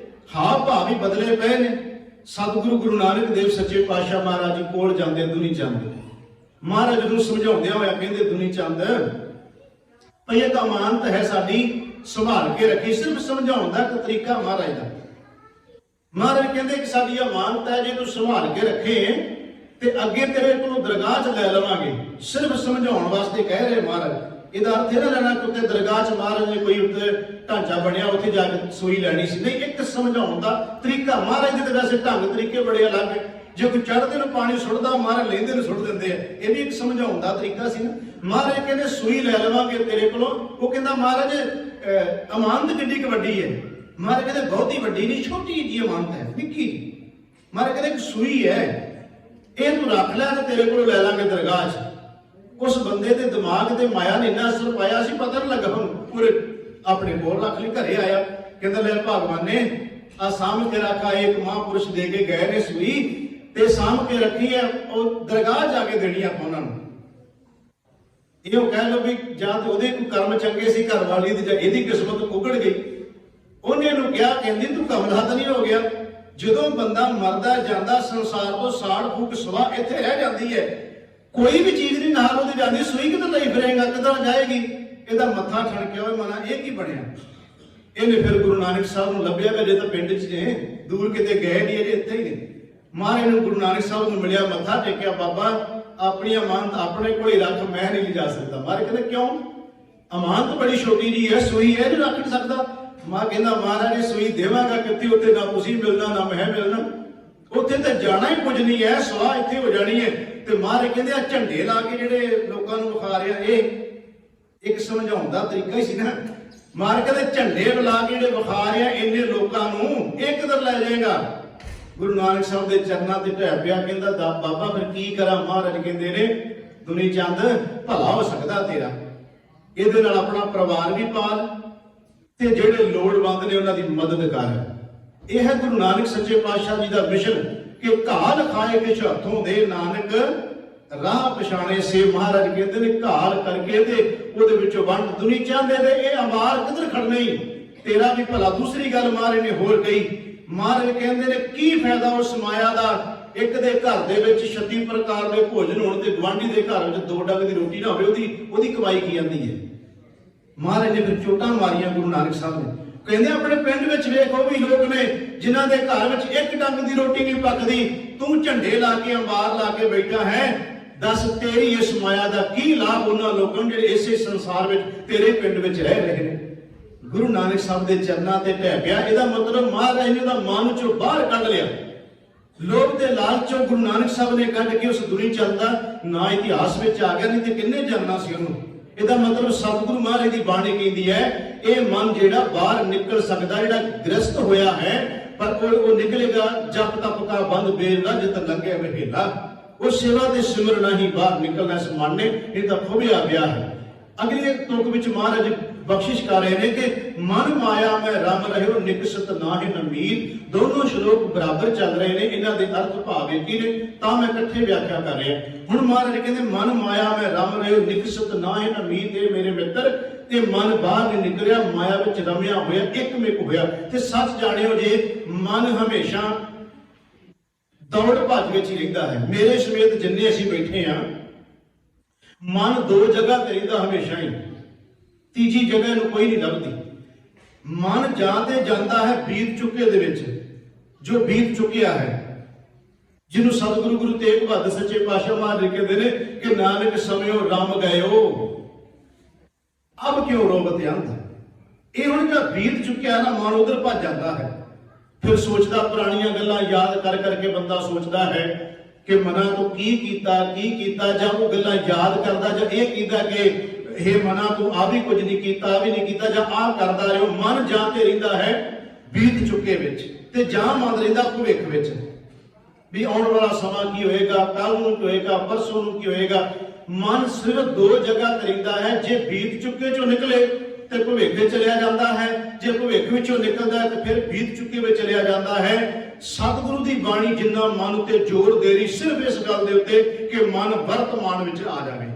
ਹਾਵ ਭਾਵ ਹੀ ਬਦਲੇ ਪਏ ਨੇ। ਸਤਿਗੁਰੂ ਗੁਰੂ ਨਾਨਕ ਦੇਵ ਸੱਚੇ ਪਾਤਸ਼ਾਹ ਮਹਾਰਾਜ ਜੀ ਕੋਲ ਜਾਂਦੇ ਦੁਨੀ ਚੰਦ, ਮਹਾਰਾਜ ਨੂੰ ਸਮਝਾਉਂਦਿਆਂ ਹੋਇਆ ਕਹਿੰਦੇ ਦੁਨੀ ਚੰਦ ਭਈ ਇਹ ਅਮਾਨਤ ਹੈ ਸਾਡੀ, ਸੰਭਾਲ ਕੇ ਰੱਖੀ। ਸਿਰਫ ਸਮਝਾਉਣ ਦਾ ਇੱਕ ਤਰੀਕਾ ਮਹਾਰਾਜ ਦਾ। ਮਹਾਰਾਜ ਕਹਿੰਦੇ ਕਿ ਸਾਡੀ ਅਮਾਨਤ ਹੈ, ਜੇ ਤੂੰ ਸੰਭਾਲ ਕੇ ਰੱਖੇ ਤੇ ਅੱਗੇ ਤੇਰੇ ਕੋਲੋਂ ਦਰਗਾਹ 'ਚ ਲੈ ਲਵਾਂਗੇ। ਸਿਰਫ ਸਮਝਾਉਣ ਵਾਸਤੇ ਕਹਿ ਰਹੇ ਮਹਾਰਾਜ। ਇਹਦਾ ਅਰਥ ਇਹ ਨਾ ਲੈਣਾ ਕਿ ਉੱਤੇ ਦਰਗਾਹ 'ਚ ਮਹਾਰਾਜ ਨੇ ਕੋਈ ਉੱਤੇ ਢਾਂਚਾ ਬਣਿਆ ਉੱਥੇ ਜਾ ਕੇ ਸੂਈ ਲੈਣੀ ਸੀ, ਨਹੀਂ। ਇੱਕ ਸਮਝਾਉਣ ਦਾ ਤਰੀਕਾ। ਮਹਾਰਾਜ ਦੇ ਤਾਂ ਵੈਸੇ ਢੰਗ ਤਰੀਕੇ ਬੜੇ ਅਲੱਗ ਹੈ। ਜੇ ਕੋਈ ਚੜ੍ਹਦੇ ਨੂੰ ਪਾਣੀ ਸੁੱਟਦਾ, ਮਹਾਰਾਜ ਲੈਂਦੇ ਨੂੰ ਸੁੱਟ ਦਿੰਦੇ ਆ। ਇਹ ਵੀ ਇੱਕ ਸਮਝਾਉਣ ਦਾ ਤਰੀਕਾ ਸੀ ਨਾ। ਮਹਾਰਾਜ ਕਹਿੰਦੇ ਸੂਈ ਲੈ ਲਵਾਂਗੇ ਤੇਰੇ ਕੋਲੋਂ। ਉਹ ਕਹਿੰਦਾ ਮਹਾਰਾਜ ਅਮਾਨਤ ਕਿੱਡੀ ਕੁ ਵੱਡੀ ਹੈ। ਮਹਾਰਾਜ ਕਹਿੰਦੇ ਬਹੁਤੀ ਵੱਡੀ ਨਹੀਂ, ਛੋਟੀ ਜਿਹੀ ਅਮਾਨਤ ਹੈ, ਨਿੱਕੀ ਜਿਹੀ। ਮਹਾਰਾਜ ਕਹਿੰਦੇ ਇੱਕ ਸੂਈ ਹੈ, ਇਹ ਤੂੰ ਰੱਖ ਲੈ ਤੇ ਤੇਰੇ ਕੋਲੋਂ ਲੈ ਲਾਂਗੇ ਦਰਗਾਹ 'ਚ। ਉਸ ਬੰਦੇ ਦੇ ਦਿਮਾਗ ਤੇ ਮਾਇਆ ਨੇ ਇੰਨਾ ਅਸਰ ਪਾਇਆ ਸੀ, ਪਤਾ ਨਹੀਂ ਲੱਗਾ ਹੁਣ ਪੂਰੇ ਆਪਣੇ ਕੋਲ ਰੱਖ ਲਈ। ਘਰੇ ਆਇਆ ਕਹਿੰਦਾ ਲੈ ਭਗਵਾਨ ਨੇ ਆ ਸਾਂਭ ਕੇ ਰੱਖਾ, ਇੱਕ ਮਹਾਂਪੁਰਸ਼ ਦੇ ਕੇ ਗਏ ਨੇ ਸੂਈ ਤੇ ਸਾਂਭ ਕੇ ਰੱਖੀ ਹੈ, ਉਹ ਦਰਗਾਹ ਜਾ ਕੇ ਦੇਣੀ ਆਪਾਂ ਉਹਨਾਂ ਨੂੰ। ਇਹੋ ਕਹਿ ਲਓ ਵੀ ਜਾਂ ਤੇ ਉਹਦੇ ਕੋਈ ਕਰਮ ਚੰਗੇ ਸੀ ਘਰ ਵਾਲੀ ਦੀ, ਜਾਂ ਇਹਦੀ ਕਿਸਮਤ ਉਗੜ ਗਈ। ਉਹਨੇ ਨੂੰ ਕਿਹਾ, ਕਹਿੰਦੀ ਤੂੰ ਕਮਲਾ ਤਾਂ ਨਹੀਂ ਹੋ ਗਿਆ? ਜਦੋਂ ਬੰਦਾ ਮਰਦਾ ਜਾਂਦਾ ਸੰਸਾਰ ਤੋਂ, ਸਾੜ ਫੂਕ ਸਵਾ ਇੱਥੇ ਰਹਿ ਜਾਂਦੀ ਹੈ, ਕੋਈ ਵੀ ਚੀਜ਼ ਨਹੀਂ ਨਾਲ ਉਹਦੇ ਜਾਂਦੀ, ਸੂਈ ਕਿੱਧਰ ਲਈ ਫਿਰੇਗਾ, ਕਿੱਧਰ ਜਾਏਗੀ? ਇਹਦਾ ਮੱਥਾ ਠਣਕਿਆ ਹੋਇਆ ਮਨਾ, ਇਹ ਕੀ ਬਣਿਆ? ਇਹਨੇ ਫਿਰ ਗੁਰੂ ਨਾਨਕ ਸਾਹਿਬ ਨੂੰ ਲੱਭਿਆ ਕਿ ਜੇ ਤਾਂ ਪਿੰਡ 'ਚ ਨੇ, ਦੂਰ ਕਿਤੇ ਗਏ ਨਹੀਂ, ਅਜੇ ਇੱਥੇ ਹੀ ਨੇ। ਮਹਾਰਾਜ ਨੂੰ ਗੁਰੂ ਨਾਨਕ ਸਾਹਿਬ ਨੂੰ ਮਿਲਿਆ, ਮੱਥਾ ਟੇਕਿਆ, ਬਾਬਾ ਆਪਣੀ ਅਮਾਨਤ ਆਪਣੇ ਕੋਲ ਹੀ ਰੱਖ, ਮੈਂ ਨਹੀਂ ਲਿਜਾ ਸਕਦਾ। ਮਹਾਰਾਜ ਕਹਿੰਦੇ ਕਿਉਂ? ਅਮਾਨਤ ਬੜੀ ਛੋਟੀ ਜੀ ਹੈ, ਸੂਈ ਇਹ ਨਹੀਂ ਰੱਖ ਸਕਦਾ। ਮਾਂ ਕਹਿੰਦਾ ਮਹਾਰਾਜ ਸੂਈ ਦੇਵਾਂਗਾ ਕਿੱਥੇ, ਉੱਥੇ ਨਾ ਤੁਸੀਂ ਮਿਲਣਾ ਨਾ ਮੈਂ ਮਿਲਣਾ, ਉੱਥੇ ਤਾਂ ਜਾਣਾ ਹੀ ਕੁਝ ਨਹੀਂ ਹੈ, ਸਵਾਹ ਇੱਥੇ ਹੋ ਜਾਣੀ ਹੈ। ਤੇ ਮਹਾਰਾਜ ਕਹਿੰਦੇ ਆ ਝੰਡੇ ਲਾ ਕੇ ਜਿਹੜੇ ਲੋਕਾਂ ਨੂੰ ਵਿਖਾ ਰਿਹਾ, ਇਹ ਇੱਕ ਸਮਝਾਉਣ ਦਾ ਤਰੀਕਾ ਹੀ ਸੀ ਨਾ। ਮਹਾਰਾਜ ਕਹਿੰਦੇ ਝੰਡੇ ਲਾ ਕੇ ਜਿਹੜੇ ਵਿਖਾ ਰਿਹਾ ਇੰਨੇ ਲੋਕਾਂ ਨੂੰ, ਇਹ ਕਿੱਧਰ ਲੈ ਜਾਏਗਾ? ਗੁਰੂ ਨਾਨਕ ਸਾਹਿਬ ਦੇ ਚਰਨਾਂ ਤੇ ਢਹਿ ਪਿਆ, ਕਹਿੰਦਾ ਬਾਬਾ ਫਿਰ ਕੀ ਕਰਾਂ? ਮਹਾਰਾਜ ਕਹਿੰਦੇ ਨੇ ਦੁਨੀ ਚੰਦ ਭਲਾ ਹੋ ਸਕਦਾ ਤੇਰਾ, ਇਹਦੇ ਨਾਲ ਆਪਣਾ ਪਰਿਵਾਰ ਵੀ ਪਾਲ ਤੇ ਜਿਹੜੇ ਲੋੜਵੰਦ ਨੇ ਉਹਨਾਂ ਦੀ ਮਦਦ ਕਰ। ਇਹ ਹੈ ਗੁਰੂ ਨਾਨਕ ਸੱਚੇ ਪਾਤਸ਼ਾਹ ਜੀ ਦਾ ਮਿਸ਼ਨ ਕਿ ਘਾਲ ਖਾਏ ਕਿਛ ਹੱਥੋਂ ਦੇ, ਨਾਨਕ ਰਾਹ ਪਛਾਣੇ ਸੇ। ਮਹਾਰਾਜ ਕਹਿੰਦੇ ਨੇ ਘਾਲ ਕਰਕੇ ਤੇ ਉਹਦੇ ਵਿੱਚੋਂ ਵੰਡ ਦੁਨੀ ਚਾਹੁੰਦੇ ਨੇ, ਇਹ ਅਮਾਰ ਕਿੱਧਰ ਖੜਨਾ ਹੀ ਤੇਰਾ ਵੀ ਭਲਾ। ਦੂਸਰੀ ਗੱਲ ਮਹਾਰਾਜ ਨੇ ਹੋਰ ਕਹੀ, ਮਹਾਰਾਜ ਕਹਿੰਦੇ ਨੇ ਕੀ ਫਾਇਦਾ ਉਸ ਮਾਇਆ ਦਾ, ਇੱਕ ਦੇ ਘਰ ਦੇ ਵਿੱਚ 36 ਪ੍ਰਕਾਰ ਦੇ ਭੋਜਨ ਹੋਣ ਤੇ ਗਵਾਂਢੀ ਦੇ ਘਰ ਵਿੱਚ 2 ਡੰਗ ਦੀ ਰੋਟੀ ਨਾ ਹੋਵੇ, ਉਹਦੀ ਕਮਾਈ ਕੀ ਜਾਂਦੀ ਹੈ? ਮਹਾਰਾਜ ਨੇ ਫਿਰ ਚੋਟਾਂ ਮਾਰੀਆਂ ਗੁਰੂ ਨਾਨਕ ਸਾਹਿਬ ਨੇ, ਕਹਿੰਦੇ ਆਪਣੇ ਪਿੰਡ ਵਿੱਚ ਵੇਖੋ ਵੀ ਲੋਕ ਨੇ ਜਿਨ੍ਹਾਂ ਦੇ ਘਰ ਵਿੱਚ 1 ਡੰਗ ਦੀ ਰੋਟੀ ਨਹੀਂ ਪੱਕਦੀ, ਤੂੰ ਝੰਡੇ ਲਾ ਕੇ ਅੰਬਾਰ ਲਾ ਕੇ ਬੈਠਾ ਹੈ, ਦੱਸ ਤੇਰੀ ਇਸ ਮਾਇਆ ਦਾ ਕੀ ਲਾਭ ਉਹਨਾਂ ਲੋਕਾਂ ਨੂੰ ਜਿਹੜੇ ਇਸੇ ਸੰਸਾਰ ਵਿੱਚ ਤੇਰੇ ਪਿੰਡ ਵਿੱਚ ਰਹਿ ਰਹੇ ਨੇ? ਗੁਰੂ ਨਾਨਕ ਸਾਹਿਬ ਦੇ ਚਰਨਾਂ ਤੇ ਢਹਿ ਪਿਆ। ਇਹਦਾ ਮਤਲਬ ਮਹਾਰਾਜ ਨੇ ਉਹਦਾ ਮਨ ਚੋਂ ਬਾਹਰ ਕੱਢ ਲਿਆ, ਲੋਭ ਦੇ ਲਾਲਚ ਚੋਂ ਗੁਰੂ ਨਾਨਕ ਸਾਹਿਬ ਨੇ ਕੱਢ ਕੇ ਉਸ ਦੁਨੀ ਚੰਦ ਦਾ ਨਾਂ ਇਤਿਹਾਸ ਵਿੱਚ ਆ ਗਿਆ, ਨਹੀਂ ਤੇ ਕਿੰਨੇ ਜਾਣਨਾ ਸੀ ਉਹਨੂੰ। ਇਹਦਾ ਮਤਲਬ ਸਤਿਗੁਰੂ ਮਹਾਰਾਜ ਦੀ ਬਾਣੀ ਕਹਿੰਦੀ ਹੈ ਇਹ ਮਨ ਜਿਹੜਾ ਬਾਹਰ ਨਿਕਲ ਸਕਦਾ, ਜਿਹੜਾ ਗ੍ਰਸਤ ਹੋਇਆ ਹੈ, ਪਰ ਉਹ ਨਿਕਲੇਗਾ ਜਪ ਤਪ ਕਾ ਬੰਦ ਬੇਲਾ ਜਿਤ ਲੰਘੇ ਵਹੇਲਾ। ਉਹ ਸੇਵਾ ਦੇ ਸਿਮਰਨਾ ਹੀ ਬਾਹਰ ਨਿਕਲਣਾ ਇਸ ਮਨ ਨੇ, ਇਹ ਤਾਂ ਖੋਬਿਆ ਗਿਆ ਹੈ। ਅਗਲੇ ਤੁਕ ਵਿੱਚ ਮਹਾਰਾਜ ਬਖਸ਼ਿਸ਼ ਕਰ ਰਹੇ ਨੇ ਕਿ ਮਨ ਮਾਇਆ ਮੈਂ ਰਮ ਰਹਿਓ ਨਿਕਸਤ ਨਾਹਿ ਨਮੀਤ। ਦੋਨੋਂ ਸ਼ਲੋਕ ਬਰਾਬਰ ਚੱਲ ਰਹੇ ਨੇ, ਇਹਨਾਂ ਦੇ ਅਰਥ ਭਾਵ ਇੱਕ ਹੀ ਨੇ, ਤਾਂ ਮੈਂ ਇਕੱਠੇ ਵਿਆਖਿਆ ਕਰ ਰਿਹਾ। ਹੁਣ ਮਹਾਰਾਜ ਕਹਿੰਦੇ ਮਨ ਮਾਇਆ ਮੈਂ ਰਮ ਰਹਿਓ ਨਿਕਸਤ ਨਾਹਿ ਨਮੀਤ। ਇਹ ਮੇਰੇ ਮਿੱਤਰ ਤੇ ਮਨ ਬਾਹਰ ਨਹੀਂ ਨਿਕਲਿਆ, ਮਾਇਆ ਵਿੱਚ ਰਮਿਆ ਹੋਇਆ, ਇੱਕਮਿਕ ਹੋਇਆ। ਤੇ ਸੱਚ ਜਾਣਿਓ ਜੇ ਮਨ ਹਮੇਸ਼ਾ ਦੌੜ ਭੱਜ ਵਿੱਚ ਹੀ ਰਹਿੰਦਾ ਹੈ। ਮੇਰੇ ਸਮੇਤ ਜਿੰਨੇ ਅਸੀਂ ਬੈਠੇ ਆ, ਮਨ 2 ਜਗ੍ਹਾ ਤੇ ਰਹਿੰਦਾ ਹਮੇਸ਼ਾ ਹੀ, ਤੀਜੀ ਜਗ੍ਹਾ ਨੂੰ ਕੋਈ ਨਹੀਂ ਲੱਭਦੀ। ਮਨ ਜਾਂ ਤੇ ਜਾਂਦਾ ਹੈ ਬੀਤ ਚੁੱਕੇ ਦੇ ਵਿੱਚ, ਜੋ ਬੀਤ ਚੁੱਕਿਆ ਹੈ, ਜਿਹਨੂੰ ਸਤਿਗੁਰੂ ਗੁਰੂ ਤੇਗ ਬਹਾਦਰ ਸੱਚੇ ਪਾਤਸ਼ਾਹ ਮਹਾਰਾਜ ਕਹਿੰਦੇ ਨੇ ਕਿ ਨਾਨਕ ਸਮਿਓ ਰਮ ਗਇਓ ਅਬ ਕਿਉਂ ਰੋਵਤ ਅੰਧ। ਇਹ ਹੁਣ ਜਿਹੜਾ ਬੀਤ ਚੁੱਕਿਆ ਨਾ, ਮਨ ਉਧਰ ਭੱਜ ਜਾਂਦਾ ਹੈ, ਫਿਰ ਸੋਚਦਾ, ਪੁਰਾਣੀਆਂ ਗੱਲਾਂ ਯਾਦ ਕਰ ਕਰਕੇ ਬੰਦਾ ਸੋਚਦਾ ਹੈ ਕਿ ਮਨਾਂ ਤੋਂ ਕੀ ਕੀਤਾ, ਜਾਂ ਉਹ ਗੱਲਾਂ ਯਾਦ ਕਰਦਾ, ਜਾਂ ਇਹ ਕੀਤਾ ਕਿ हे ਮਨਾ ਤੂੰ ਆ ਵੀ ਕੁਝ ਨਹੀਂ ਕੀਤਾ, ਆ ਵੀ ਨਹੀਂ ਕੀਤਾ, ਜਾਂ ਆਹ ਕਰਦਾ ਰਹੋ। ਮਨ ਜਾਂ ਤੇ ਰਹਿੰਦਾ ਹੈ ਬੀਤ ਚੁੱਕੇ ਵਿੱਚ, ਤੇ ਜਾਂ ਮਨ ਰਹਿੰਦਾ ਭਵਿੱਖ ਵਿੱਚ, ਵੀ ਆਉਣ ਵਾਲਾ ਸਮਾਂ ਕੀ ਹੋਏਗਾ, ਕੱਲ ਨੂੰ ਕੀ ਹੋਏਗਾ, ਪਰਸੋਂ ਨੂੰ ਕੀ ਹੋਏਗਾ। ਮਨ ਸਿਰਫ 2 ਜਗ੍ਹਾ ਤੇ ਰਹਿੰਦਾ ਹੈ, ਜੇ ਬੀਤ ਚੁੱਕੇ ਚੋਂ ਨਿਕਲੇ ਤੇ ਭਵਿੱਖ ਵਿੱਚ ਚਲਿਆ ਜਾਂਦਾ ਹੈ, ਜੇ ਭਵਿੱਖ ਵਿੱਚੋਂ ਨਿਕਲਦਾ ਹੈ ਤੇ ਫਿਰ ਬੀਤ ਚੁੱਕੇ ਵਿੱਚ ਚਲਿਆ ਜਾਂਦਾ ਹੈ। ਸਤਿਗੁਰੂ ਦੀ ਬਾਣੀ ਜਿੰਨਾ ਮਨ ਉੱਤੇ ਜ਼ੋਰ ਦੇ ਰਹੀ ਸਿਰਫ ਇਸ ਗੱਲ ਦੇ ਉੱਤੇ ਕਿ ਮਨ ਵਰਤਮਾਨ ਵਿੱਚ ਆ ਜਾਵੇ।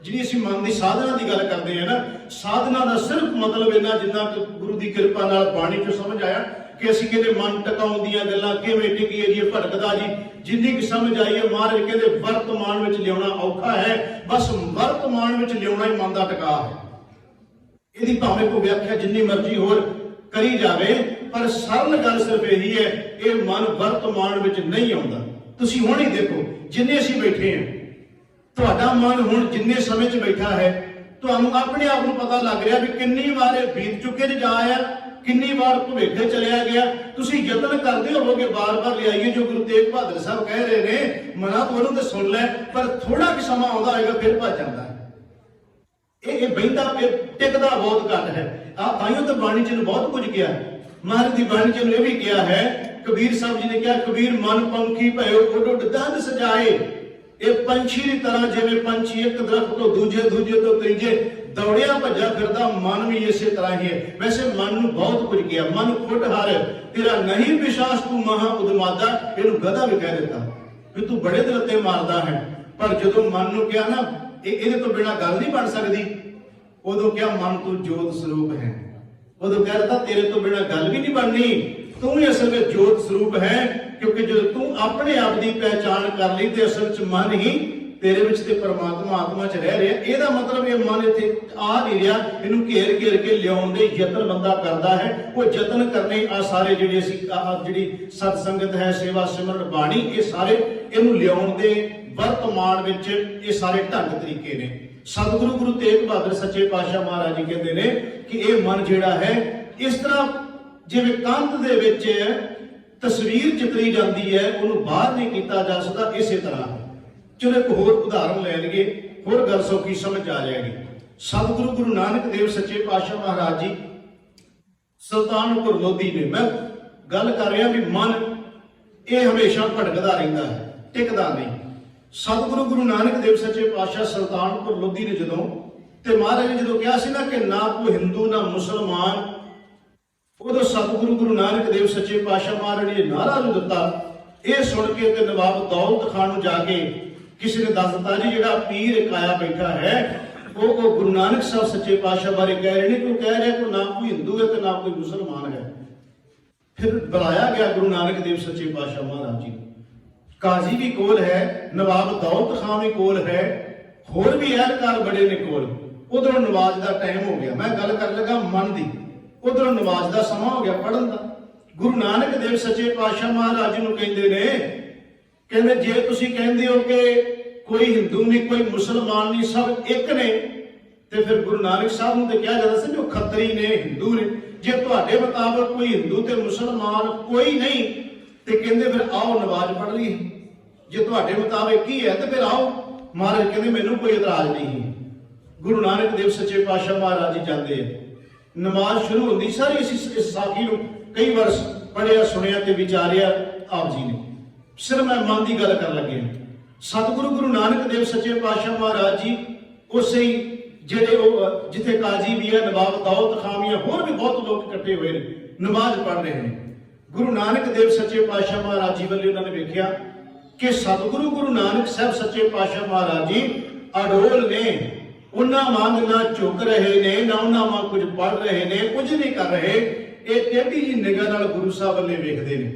ਜਿਹੜੀ ਅਸੀਂ ਮਨ ਦੀ ਸਾਧਨਾ ਦੀ ਗੱਲ ਕਰਦੇ ਹਾਂ ਨਾ, ਸਾਧਨਾ ਦਾ ਸਿਰਫ ਮਤਲਬ ਇਹਨਾਂ ਜਿੰਨਾ ਗੁਰੂ ਦੀ ਕਿਰਪਾ ਨਾਲ ਬਾਣੀ ਚੋਂ ਸਮਝ ਆਇਆ ਕਿ ਅਸੀਂ ਕਹਿੰਦੇ ਮਨ ਟਿਕਾਉਣ ਦੀਆਂ ਗੱਲਾਂ ਕਿਵੇਂ ਟਿਕੀਏ ਜੀ, ਭਟਕਦਾ ਜੀ, ਜਿੰਨੀ ਕਿ ਸਮਝ ਆਈ ਹੈ ਮਹਾਰਾਜ ਕਹਿੰਦੇ ਵਰਤਮਾਨ ਵਿੱਚ ਲਿਆਉਣਾ ਔਖਾ ਹੈ, ਬਸ ਵਰਤਮਾਨ ਵਿੱਚ ਲਿਆਉਣਾ ਹੀ ਮਨ ਦਾ ਟਿਕਾ ਹੈ। ਇਹਦੀ ਭਾਵੇਂ ਕੋਈ ਵਿਆਖਿਆ ਜਿੰਨੀ ਮਰਜ਼ੀ ਹੋਰ ਕਰੀ ਜਾਵੇ, ਪਰ ਸਰਲ ਗੱਲ ਸਿਰਫ ਇਹੀ ਹੈ, ਇਹ ਮਨ ਵਰਤਮਾਨ ਵਿੱਚ ਨਹੀਂ ਆਉਂਦਾ। ਤੁਸੀਂ ਹੁਣ ਹੀ ਦੇਖੋ, ਜਿੰਨੇ ਅਸੀਂ ਬੈਠੇ ਹਾਂ, ਤੁਹਾਡਾ ਮਨ ਹੁਣ ਜਿੰਨੇ ਸਮੇਂ 'ਚ ਬੈਠਾ ਹੈ, ਤੁਹਾਨੂੰ ਆਪਣੇ ਆਪ ਨੂੰ ਪਤਾ ਲੱਗ ਰਿਹਾ ਵੀ ਕਿੰਨੀ ਵਾਰ ਇਹ ਬੀਤ ਚੁੱਕੇ 'ਚ ਜਾ ਆਇਆ, ਕਿੰਨੀ ਵਾਰ ਭੁਲੇਖੇ ਚਲਿਆ ਗਿਆ। ਤੁਸੀਂ ਯਤਨ ਕਰਦੇ ਹੋਵੋਗੇ ਬਾਰ-ਬਾਰ ਲਿਆਈਏ, ਜੋ ਗੁਰੂ ਤੇਗ ਬਹਾਦਰ ਸਾਹਿਬ ਕਹਿ ਰਹੇ ਨੇ, ਮਨਾ ਤੋਂ ਉਹਨੂੰ ਤੇ ਸੁਣ ਲੈ, ਪਰ ਥੋੜਾ ਕਿ ਸਮਾਂ ਆਉਂਦਾ ਹੋਏਗਾ ਫਿਰ ਭੱਜ ਜਾਂਦਾ ਹੈ। ਇਹ ਬਹਿੰਦਾ ਟਿਕਦਾ ਬਹੁਤ ਘੱਟ ਹੈ। ਤਾਈਓ ਤਾਂ ਬਾਣੀ ਚ ਬਹੁਤ ਕੁਝ ਕਿਹਾ, ਮਹਾਰਾਜ ਦੀ ਬਾਣੀ ਚ ਇਹ ਵੀ ਕਿਹਾ ਹੈ। ਕਬੀਰ ਸਾਹਿਬ ਜੀ ਨੇ ਕਿਹਾ, ਕਬੀਰ ਮਨ ਪੰਖੀ ਭਇਓ ਉੱਡ ਉੱਡ ਦੰਦ ਸਜਾਏ। ਇਹ ਪੰਛੀ ਦੀ ਤਰ੍ਹਾਂ, ਜਿਵੇਂ ਪੰਛੀ ਇੱਕ ਦਰਖਤ ਤੋਂ ਦੂਜੇ ਤੋਂ ਤੀਜੇ ਦੌੜਿਆ ਭੱਜਾ ਫਿਰਦਾ, ਮਨ ਵੀ ਇਸੇ ਤਰ੍ਹਾਂ ਹੀ ਹੈ। ਵੈਸੇ ਮਨ ਨੂੰ ਬਹੁਤ ਕੁਝ ਕਿਹਾ, ਮਨ ਖੁੱਟ ਹਰ ਤੇਰਾ ਨਹੀਂ ਵਿਸ਼ਵਾਸ ਤੂੰ ਮਹਾ ਉਦਮਾਦਾ। ਇਹਨੂੰ ਗਧਾ ਵੀ ਕਹਿ ਦਿੱਤਾ ਵੀ ਤੂੰ ਬੜੇ ਦਿਲ ਤੇ ਮਾਰਦਾ ਹੈ। ਪਰ ਜਦੋਂ ਮਨ ਨੂੰ ਕਿਹਾ ਨਾ ਇਹਦੇ ਤੋਂ ਬਿਨਾਂ ਗੱਲ ਨਹੀਂ ਬਣ ਸਕਦੀ। ਉਦੋਂ ਕਿਹਾ ਮਨ ਤੂੰ ਜੋਤ ਸਰੂਪ ਹੈ। ਉਦੋਂ ਕਹਿ ਦਿੱਤਾ ਤੇਰੇ ਤੋਂ ਬਿਨਾਂ ਗੱਲ ਵੀ ਨਹੀਂ ਬਣਨੀ, ਤੂੰ ਹੀ ਅਸਲ ਵਿੱਚ ਜੋਤ ਸਰੂਪ ਹੈ। ਕਿਉਂਕਿ ਜਦੋਂ ਤੂੰ ਆਪਣੇ ਆਪ ਦੀ ਪਹਿਚਾਣ ਕਰ ਲਈ ਤੇ ਅਸਲ ਵਿੱਚ ਮਨ ਹੀ ਤੇਰੇ ਵਿੱਚ ਤੇ ਪਰਮਾਤਮਾ ਆਤਮਾ 'ਚ ਰਹਿ ਰਿਹਾ। ਇਹਦਾ ਮਤਲਬ ਇਹ ਮਨ ਇੱਥੇ ਆ ਨਹੀਂ ਰਿਹਾ, ਇਹਨੂੰ ਘੇਰ ਘੇਰ ਕੇ ਲਿਆਉਣ ਦੇ ਯਤਨ ਬੰਦਾ ਕਰਦਾ ਹੈ। ਉਹ ਯਤਨ ਕਰਨੇ ਆ ਸਾਰੇ ਜਿਹੜੇ ਅਸੀਂ ਜਿਹੜੀ ਸਤ ਸੰਗਤ ਹੈ, ਸੇਵਾ ਸਿਮਰਨ ਬਾਣੀ, ਇਹ ਸਾਰੇ ਇਹਨੂੰ ਲਿਆਉਣ ਦੇ ਵਰਤਮਾਨ ਵਿੱਚ ਇਹ ਸਾਰੇ ਢੰਗ ਤਰੀਕੇ ਨੇ। ਸਤਿਗੁਰੂ ਗੁਰੂ ਤੇਗ ਬਹਾਦਰ ਸੱਚੇ ਪਾਤਸ਼ਾਹ ਮਹਾਰਾਜ ਜੀ ਕਹਿੰਦੇ ਨੇ ਕਿ ਇਹ ਮਨ ਜਿਹੜਾ ਹੈ ਇਸ ਤਰ੍ਹਾਂ ਜਿਵੇਂ ਕੰਧ ਦੇ ਵਿੱਚ ਤਸਵੀਰ ਚਿਤਰੀ ਜਾਂਦੀ ਹੈ, ਉਹਨੂੰ ਬਾਹਰ ਨਹੀਂ ਕੀਤਾ ਜਾ ਸਕਦਾ, ਇਸੇ ਤਰ੍ਹਾਂ। ਚਲੋ ਇੱਕ ਹੋਰ ਉਦਾਹਰਨ ਲੈ ਲਈਏ, ਹੋਰ ਗੱਲ ਸੌਖੀ ਸਮਝ ਆ ਜਾਏਗੀ। ਸਤਿਗੁਰੂ ਗੁਰੂ ਨਾਨਕ ਦੇਵ ਸੱਚੇ ਪਾਤਸ਼ਾਹ ਮਹਾਰਾਜ ਜੀ ਸੁਲਤਾਨਪੁਰ ਲੋਧੀ ਨੇ, ਮੈਂ ਗੱਲ ਕਰ ਰਿਹਾ ਵੀ ਮਨ ਇਹ ਹਮੇਸ਼ਾ ਭਟਕਦਾ ਰਹਿੰਦਾ ਹੈ, ਟਿਕਦਾ ਨਹੀਂ। ਸਤਿਗੁਰੂ ਗੁਰੂ ਨਾਨਕ ਦੇਵ ਸੱਚੇ ਪਾਤਸ਼ਾਹ ਸੁਲਤਾਨਪੁਰ ਲੋਧੀ ਨੇ ਜਦੋਂ, ਤੇ ਮਹਾਰਾਜ ਨੇ ਜਦੋਂ ਕਿਹਾ ਸੀ ਨਾ ਕਿ ਨਾ ਕੋਈ ਹਿੰਦੂ ਨਾ ਮੁਸਲਮਾਨ, ਉਦੋਂ ਸਤਿਗੁਰੂ ਗੁਰੂ ਨਾਨਕ ਦੇਵ ਸੱਚੇ ਪਾਤਸ਼ਾਹ ਮਹਾਰਾਜ ਨੇ ਨਾਅਰਾ ਜੋ ਦਿੱਤਾ, ਇਹ ਸੁਣ ਕੇ ਤੇ ਨਵਾਬ ਦੌਲਤ ਖਾਨ ਨੂੰ ਜਾ ਕੇ ਕਿਸੇ ਨੇ ਦੱਸ ਦਿੱਤਾ ਜੀ ਜਿਹੜਾ ਪੀਰ ਇੱਕ ਆਇਆ ਬੈਠਾ ਹੈ ਉਹ ਗੁਰੂ ਨਾਨਕ ਸਾਹਿਬ ਸੱਚੇ ਪਾਤਸ਼ਾਹ ਬਾਰੇ ਕਹਿ ਰਹੇ ਨੇ, ਕਿਉਂ ਕਹਿ ਰਿਹਾ ਕਿ ਨਾ ਕੋਈ ਹਿੰਦੂ ਹੈ ਤੇ ਨਾ ਕੋਈ ਮੁਸਲਮਾਨ ਹੈ। ਫਿਰ ਬੁਲਾਇਆ ਗਿਆ ਗੁਰੂ ਨਾਨਕ ਦੇਵ ਸੱਚੇ ਪਾਤਸ਼ਾਹ ਮਹਾਰਾਜ ਜੀ। ਕਾਜ਼ੀ ਵੀ ਕੋਲ ਹੈ, ਨਵਾਬ ਦੌਲਤ ਖਾਨ ਵੀ ਕੋਲ ਹੈ, ਹੋਰ ਵੀ ਅਹਿਲਕਾਰ ਬੜੇ ਨੇ ਕੋਲ। ਉਧਰੋਂ ਨਮਾਜ਼ ਦਾ ਟਾਈਮ ਹੋ ਗਿਆ, ਮੈਂ ਗੱਲ ਕਰਨ ਲੱਗਾ ਮਨ ਦੀ, ਉਧਰੋਂ ਨਮਾਜ਼ ਦਾ ਸਮਾਂ ਹੋ ਗਿਆ ਪੜ੍ਹਨ ਦਾ। ਗੁਰੂ ਨਾਨਕ ਦੇਵ ਸੱਚੇ ਪਾਤਸ਼ਾਹ ਮਹਾਰਾਜ ਨੂੰ ਕਹਿੰਦੇ ਨੇ, ਕਹਿੰਦੇ ਜੇ ਤੁਸੀਂ ਕਹਿੰਦੇ ਹੋ ਕਿ ਕੋਈ ਹਿੰਦੂ ਨਹੀਂ ਕੋਈ ਮੁਸਲਮਾਨ ਨਹੀਂ ਸਭ ਇੱਕ ਨੇ, ਤੇ ਫਿਰ ਗੁਰੂ ਨਾਨਕ ਸਾਹਿਬ ਨੂੰ ਤੇ ਕਿਹਾ ਜਾਂਦਾ ਸੀ ਜੋ ਖੱਤਰੀ ਨੇ ਹਿੰਦੂ ਨੇ। ਜੇ ਤੁਹਾਡੇ ਮੁਤਾਬਕ ਕੋਈ ਹਿੰਦੂ ਤੇ ਮੁਸਲਮਾਨ ਕੋਈ ਨਹੀਂ ਤੇ ਕਹਿੰਦੇ ਫਿਰ ਆਓ ਨਮਾਜ਼ ਪੜ੍ਹ ਲਈਏ। ਜੇ ਤੁਹਾਡੇ ਮੁਤਾਬਕ ਕੀ ਹੈ ਤੇ ਫਿਰ ਆਓ। ਮਹਾਰਾਜ ਕਹਿੰਦੇ ਮੈਨੂੰ ਕੋਈ ਇਤਰਾਜ਼ ਨਹੀਂ। ਗੁਰੂ ਨਾਨਕ ਦੇਵ ਸੱਚੇ ਪਾਤਸ਼ਾਹ ਮਹਾਰਾਜ ਜੀ ਜਾਂਦੇ ਆ, ਨਮਾਜ਼ ਸ਼ੁਰੂ ਹੁੰਦੀ ਸਾਰੀ ਇਸ ਸਾਖੀ ਨੂੰ ਕਈ ਵਾਰ ਪੜ੍ਹਿਆ ਸੁਣਿਆ ਤੇ ਵਿਚਾਰਿਆ ਆਪ ਜੀ ਨੇ। ਸਿਰ ਮੈਂ ਮਨ ਦੀ ਗੱਲ ਕਰਨ ਲੱਗੇ। ਸਤਿਗੁਰੂ ਗੁਰੂ ਨਾਨਕ ਦੇਵ ਸੱਚੇ ਪਾਤਸ਼ਾਹ ਮਹਾਰਾਜ ਜੀ ਉਸੇ ਜਿਹੜੇ ਉਹ ਜਿੱਥੇ ਕਾਜ਼ੀ ਵੀ ਹੈ, ਨਵਾਬ ਦੌਲਤ ਖਾਨ ਵੀ ਹੈ, ਹੋਰ ਵੀ ਬਹੁਤ ਲੋਕ ਇਕੱਠੇ ਹੋਏ ਨੇ, ਨਮਾਜ਼ ਪੜ੍ਹ ਰਹੇ ਨੇ। ਗੁਰੂ ਨਾਨਕ ਦੇਵ ਸੱਚੇ ਪਾਤਸ਼ਾਹ ਮਹਾਰਾਜ ਜੀ ਵੱਲੋਂ ਉਹਨਾਂ ਨੇ ਵੇਖਿਆ ਕਿ ਸਤਿਗੁਰੂ ਗੁਰੂ ਨਾਨਕ ਸਾਹਿਬ ਸੱਚੇ ਪਾਤਸ਼ਾਹ ਮਹਾਰਾਜ ਜੀ ਅਡੋਲ ਨੇ, ਉਹਨਾਂ ਵਾਂਗ ਨਾ ਝੁਕ ਰਹੇ ਨੇ, ਨਾ ਉਹਨਾਂ ਵਾਂਗ ਕੁਝ ਪੜ੍ਹ ਰਹੇ ਨੇ, ਕੁਝ ਨਹੀਂ ਕਰ ਰਹੇ। ਇਹ ਟੇਢੀ ਜੀ ਨਿਗਾਹ ਨਾਲ ਗੁਰੂ ਸਾਹਿਬ ਵੱਲੇ ਵੇਖਦੇ ਨੇ।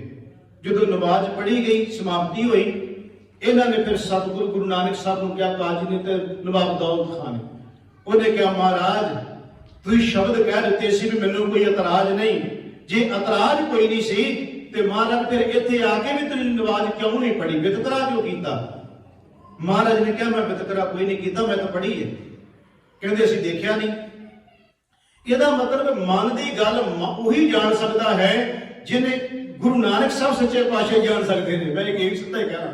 ਜਦੋਂ ਨਮਾਜ਼ ਪੜ੍ਹੀ ਗਈ, ਸਮਾਪਤੀ ਹੋਈ, ਇਹਨਾਂ ਨੇ ਫਿਰ ਸਤਿਗੁਰੂ ਗੁਰੂ ਨਾਨਕ ਸਾਹਿਬ ਨੂੰ ਕਿਹਾ, ਕਾਜ਼ੀ ਨੇ ਤੇ ਨਵਾਬ ਦੌਲਤ ਖਾਨ ਨੇ, ਉਹਨੇ ਕਿਹਾ ਮਹਾਰਾਜ ਤੁਸੀਂ ਸ਼ਬਦ ਕਹਿ ਦਿੱਤੇ ਸੀ ਵੀ ਮੈਨੂੰ ਕੋਈ ਇਤਰਾਜ਼ ਨਹੀਂ, ਜੇ ਇਤਰਾਜ਼ ਕੋਈ ਨਹੀਂ ਸੀ ਤੇ ਮਹਾਰਾਜ ਫਿਰ ਇੱਥੇ ਆ ਕੇ ਵੀ ਤੁਸੀਂ ਨਮਾਜ਼ ਕਿਉਂ ਨਹੀਂ ਪੜ੍ਹੀ, ਵਿਤਕਰਾ ਕਿਉਂ ਕੀਤਾ? ਮਹਾਰਾਜ ਨੇ ਕਿਹਾ ਮੈਂ ਵਿਤਕਰਾ ਕੋਈ ਨਹੀਂ ਕੀਤਾ, ਮੈਂ ਤਾਂ ਪੜ੍ਹੀ ਹੈ। ਕਹਿੰਦੇ ਅਸੀਂ ਦੇਖਿਆ ਨਹੀਂ। ਇਹਦਾ ਮਤਲਬ ਮਨ ਦੀ ਗੱਲ ਉਹੀ ਜਾਣ ਸਕਦਾ ਹੈ ਜਿਹਨੇ ਗੁਰੂ ਨਾਨਕ ਸਾਹਿਬ ਸੱਚੇ ਪਾਤਸ਼ਾਹ ਜਾਣ ਸਕਦੇ ਨੇ। ਮੈਂ ਇਹ ਸਿੱਧਾ ਹੀ ਕਹਿਣਾ,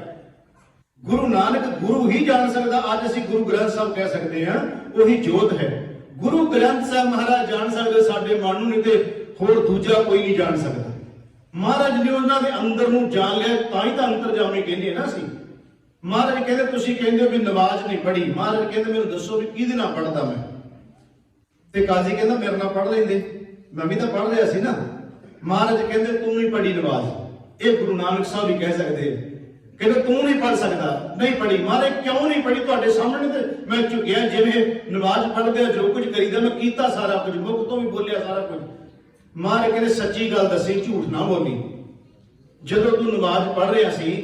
ਗੁਰੂ ਨਾਨਕ ਗੁਰੂ ਹੀ ਜਾਣ ਸਕਦਾ। ਅੱਜ ਅਸੀਂ ਗੁਰੂ ਗ੍ਰੰਥ ਸਾਹਿਬ ਕਹਿ ਸਕਦੇ ਹਾਂ, ਉਹੀ ਜੋਤ ਹੈ। ਗੁਰੂ ਗ੍ਰੰਥ ਸਾਹਿਬ ਮਹਾਰਾਜ ਜਾਣ ਸਕਦੇ ਸਾਡੇ ਮਨ ਨੂੰ, ਨਹੀਂ ਤੇ ਹੋਰ ਦੂਜਾ ਕੋਈ ਨਹੀਂ ਜਾਣ ਸਕਦਾ। ਮਹਾਰਾਜ ਨੇ ਉਹਨਾਂ ਦੇ ਅੰਦਰ ਨੂੰ ਜਾਣ ਲਿਆ, ਤਾਂ ਹੀ ਤਾਂ ਅੰਤਰਜਾਮੀ ਕਹਿੰਦੇ ਨਾ ਅਸੀਂ। ਮਹਾਰਾਜ ਕਹਿੰਦੇ ਤੁਸੀਂ ਕਹਿੰਦੇ ਹੋ ਵੀ ਨਮਾਜ਼ ਨਹੀਂ ਪੜ੍ਹੀ, ਮਹਾਰਾਜ ਕਹਿੰਦੇ ਮੈਨੂੰ ਦੱਸੋ ਵੀ ਕਿਹਦੇ ਨਾਲ ਪੜ੍ਹਦਾ ਮੈਂ? ਤੇ ਕਾਜ਼ੀ ਕਹਿੰਦਾ ਮੇਰੇ ਨਾਲ ਪੜ੍ਹ ਲੈਂਦੇ, ਮੈਂ ਵੀ ਤਾਂ ਪੜ੍ਹ ਰਿਹਾ ਸੀ ਨਾ। ਮਹਾਰਾਜ ਕਹਿੰਦੇ ਤੂੰ ਨਹੀਂ ਪੜ੍ਹੀ ਨਮਾਜ਼। ਇਹ ਗੁਰੂ ਨਾਨਕ ਸਾਹਿਬ ਹੀ ਕਹਿ ਸਕਦੇ, ਕਹਿੰਦੇ ਤੂੰ ਨਹੀਂ ਪੜ੍ਹ ਸਕਦਾ, ਨਹੀਂ ਪੜ੍ਹੀ। ਮਹਾਰਾਜ ਕਿਉਂ ਨਹੀਂ ਪੜ੍ਹੀ? ਤੁਹਾਡੇ ਸਾਹਮਣੇ ਤੇ ਮੈਂ ਝੁਕਿਆ, ਜਿਵੇਂ ਨਮਾਜ਼ ਪੜ੍ਹਦੇ ਆ ਜੋ ਕੁਝ ਕਰੀਦਾ ਮੈਂ ਕੀਤਾ ਸਾਰਾ ਕੁਝ, ਮੁਖ ਤੋਂ ਵੀ ਬੋਲਿਆ ਸਾਰਾ ਕੁਝ। ਮਹਾਰਾਜ ਕਹਿੰਦੇ ਸੱਚੀ ਗੱਲ ਦੱਸੀ, ਝੂਠ ਨਾ ਬੋਲੀ। ਜਦੋਂ ਤੂੰ ਨਮਾਜ਼ ਪੜ੍ਹ ਰਿਹਾ ਸੀ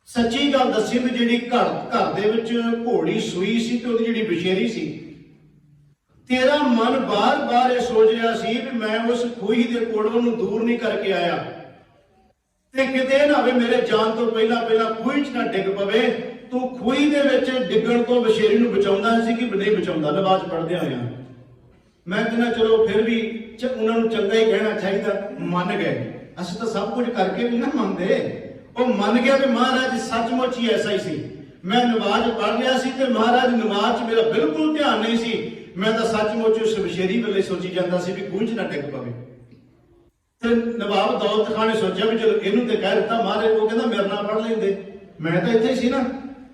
ਸੱਚੀ ਗੱਲ ਦੱਸੀ ਵੀ ਜਿਹੜੀ ਘਰ ਦੇ ਵਿੱਚ ਘੋੜੀ ਸੂਈ ਸੀ ਤੇ ਉਹਦੀ ਜਿਹੜੀ ਵਿਸ਼ੇਰੀ ਸੀ, ਤੇਰਾ ਮਨ ਬਾਰ-ਬਾਰ ਇਹ ਸੋਚ ਰਿਹਾ ਸੀ ਵੀ ਮੈਂ ਉਸ ਖੂਹੀ ਦੇ ਕੋਲੋਂ ਨੂੰ ਦੂਰ ਨਹੀਂ ਕਰਕੇ ਆਇਆ ਤੇ ਕਿਤੇ ਨਾ ਹੋਵੇ ਮੇਰੇ ਜਾਣ ਤੋਂ ਪਹਿਲਾਂ ਖੂਹੀ 'ਚ ਨਾ ਡਿੱਗ ਪਵੇ। ਤੂੰ ਖੂਹੀ ਦੇ ਵਿੱਚ ਡਿੱਗਣ ਤੋਂ ਵਿਸ਼ੇਰੀ ਨੂੰ ਬਚਾਉਂਦਾ ਸੀ ਕਿ ਨਹੀਂ ਬਚਾਉਂਦਾ? ਨਮਾਜ਼ ਪੜ੍ਹਦਿਆਂ ਹੋਇਆ ਮੈਂ ਕਹਿੰਦਾ ਚਲੋ ਫਿਰ ਵੀ ਉਹਨਾਂ ਨੂੰ ਚੰਗਾ ਹੀ ਕਹਿਣਾ ਚਾਹੀਦਾ। ਮੰਨ ਗਏ, ਅਸੀਂ ਤਾਂ ਸਭ ਕੁਝ ਕਰਕੇ ਵੀ ਨਾ ਮੰਨਦੇ। ਉਹ ਮੰਨ ਗਿਆ ਵੀ ਮਹਾਰਾਜ ਸੱਚਮੁੱਚ ਹੀ ਐਸਾ ਹੀ ਸੀ। ਮੈਂ ਨਮਾਜ਼ ਪੜ੍ਹ ਰਿਹਾ ਸੀ ਤੇ ਮਹਾਰਾਜ ਨਮਾਜ਼ 'ਚ ਮੇਰਾ ਬਿਲਕੁਲ ਧਿਆਨ ਨਹੀਂ ਸੀ। ਮੈਂ ਤਾਂ ਸੱਚਮੁੱਚ ਉਸ ਵਿਸ਼ੇਰੀ ਵੇਲੇ ਸੋਚੀ ਜਾਂਦਾ ਸੀ ਵੀ ਖੂਹ 'ਚ ਨਾ ਡਿੱਗ ਪਵੇ। ਤੇ ਨਵਾਬ ਦੌਲਤ ਖਾਨ ਨੇ ਸੋਚਿਆ ਵੀ ਚਲੋ ਇਹਨੂੰ ਤੇ ਕਹਿ ਦਿੱਤਾ। ਮਹਾਰਾਜ ਉਹ ਕਹਿੰਦਾ ਮੇਰੇ ਨਾਲ ਪੜ੍ਹ ਲੈਂਦੇ, ਮੈਂ ਤਾਂ ਇੱਥੇ ਹੀ ਸੀ ਨਾ।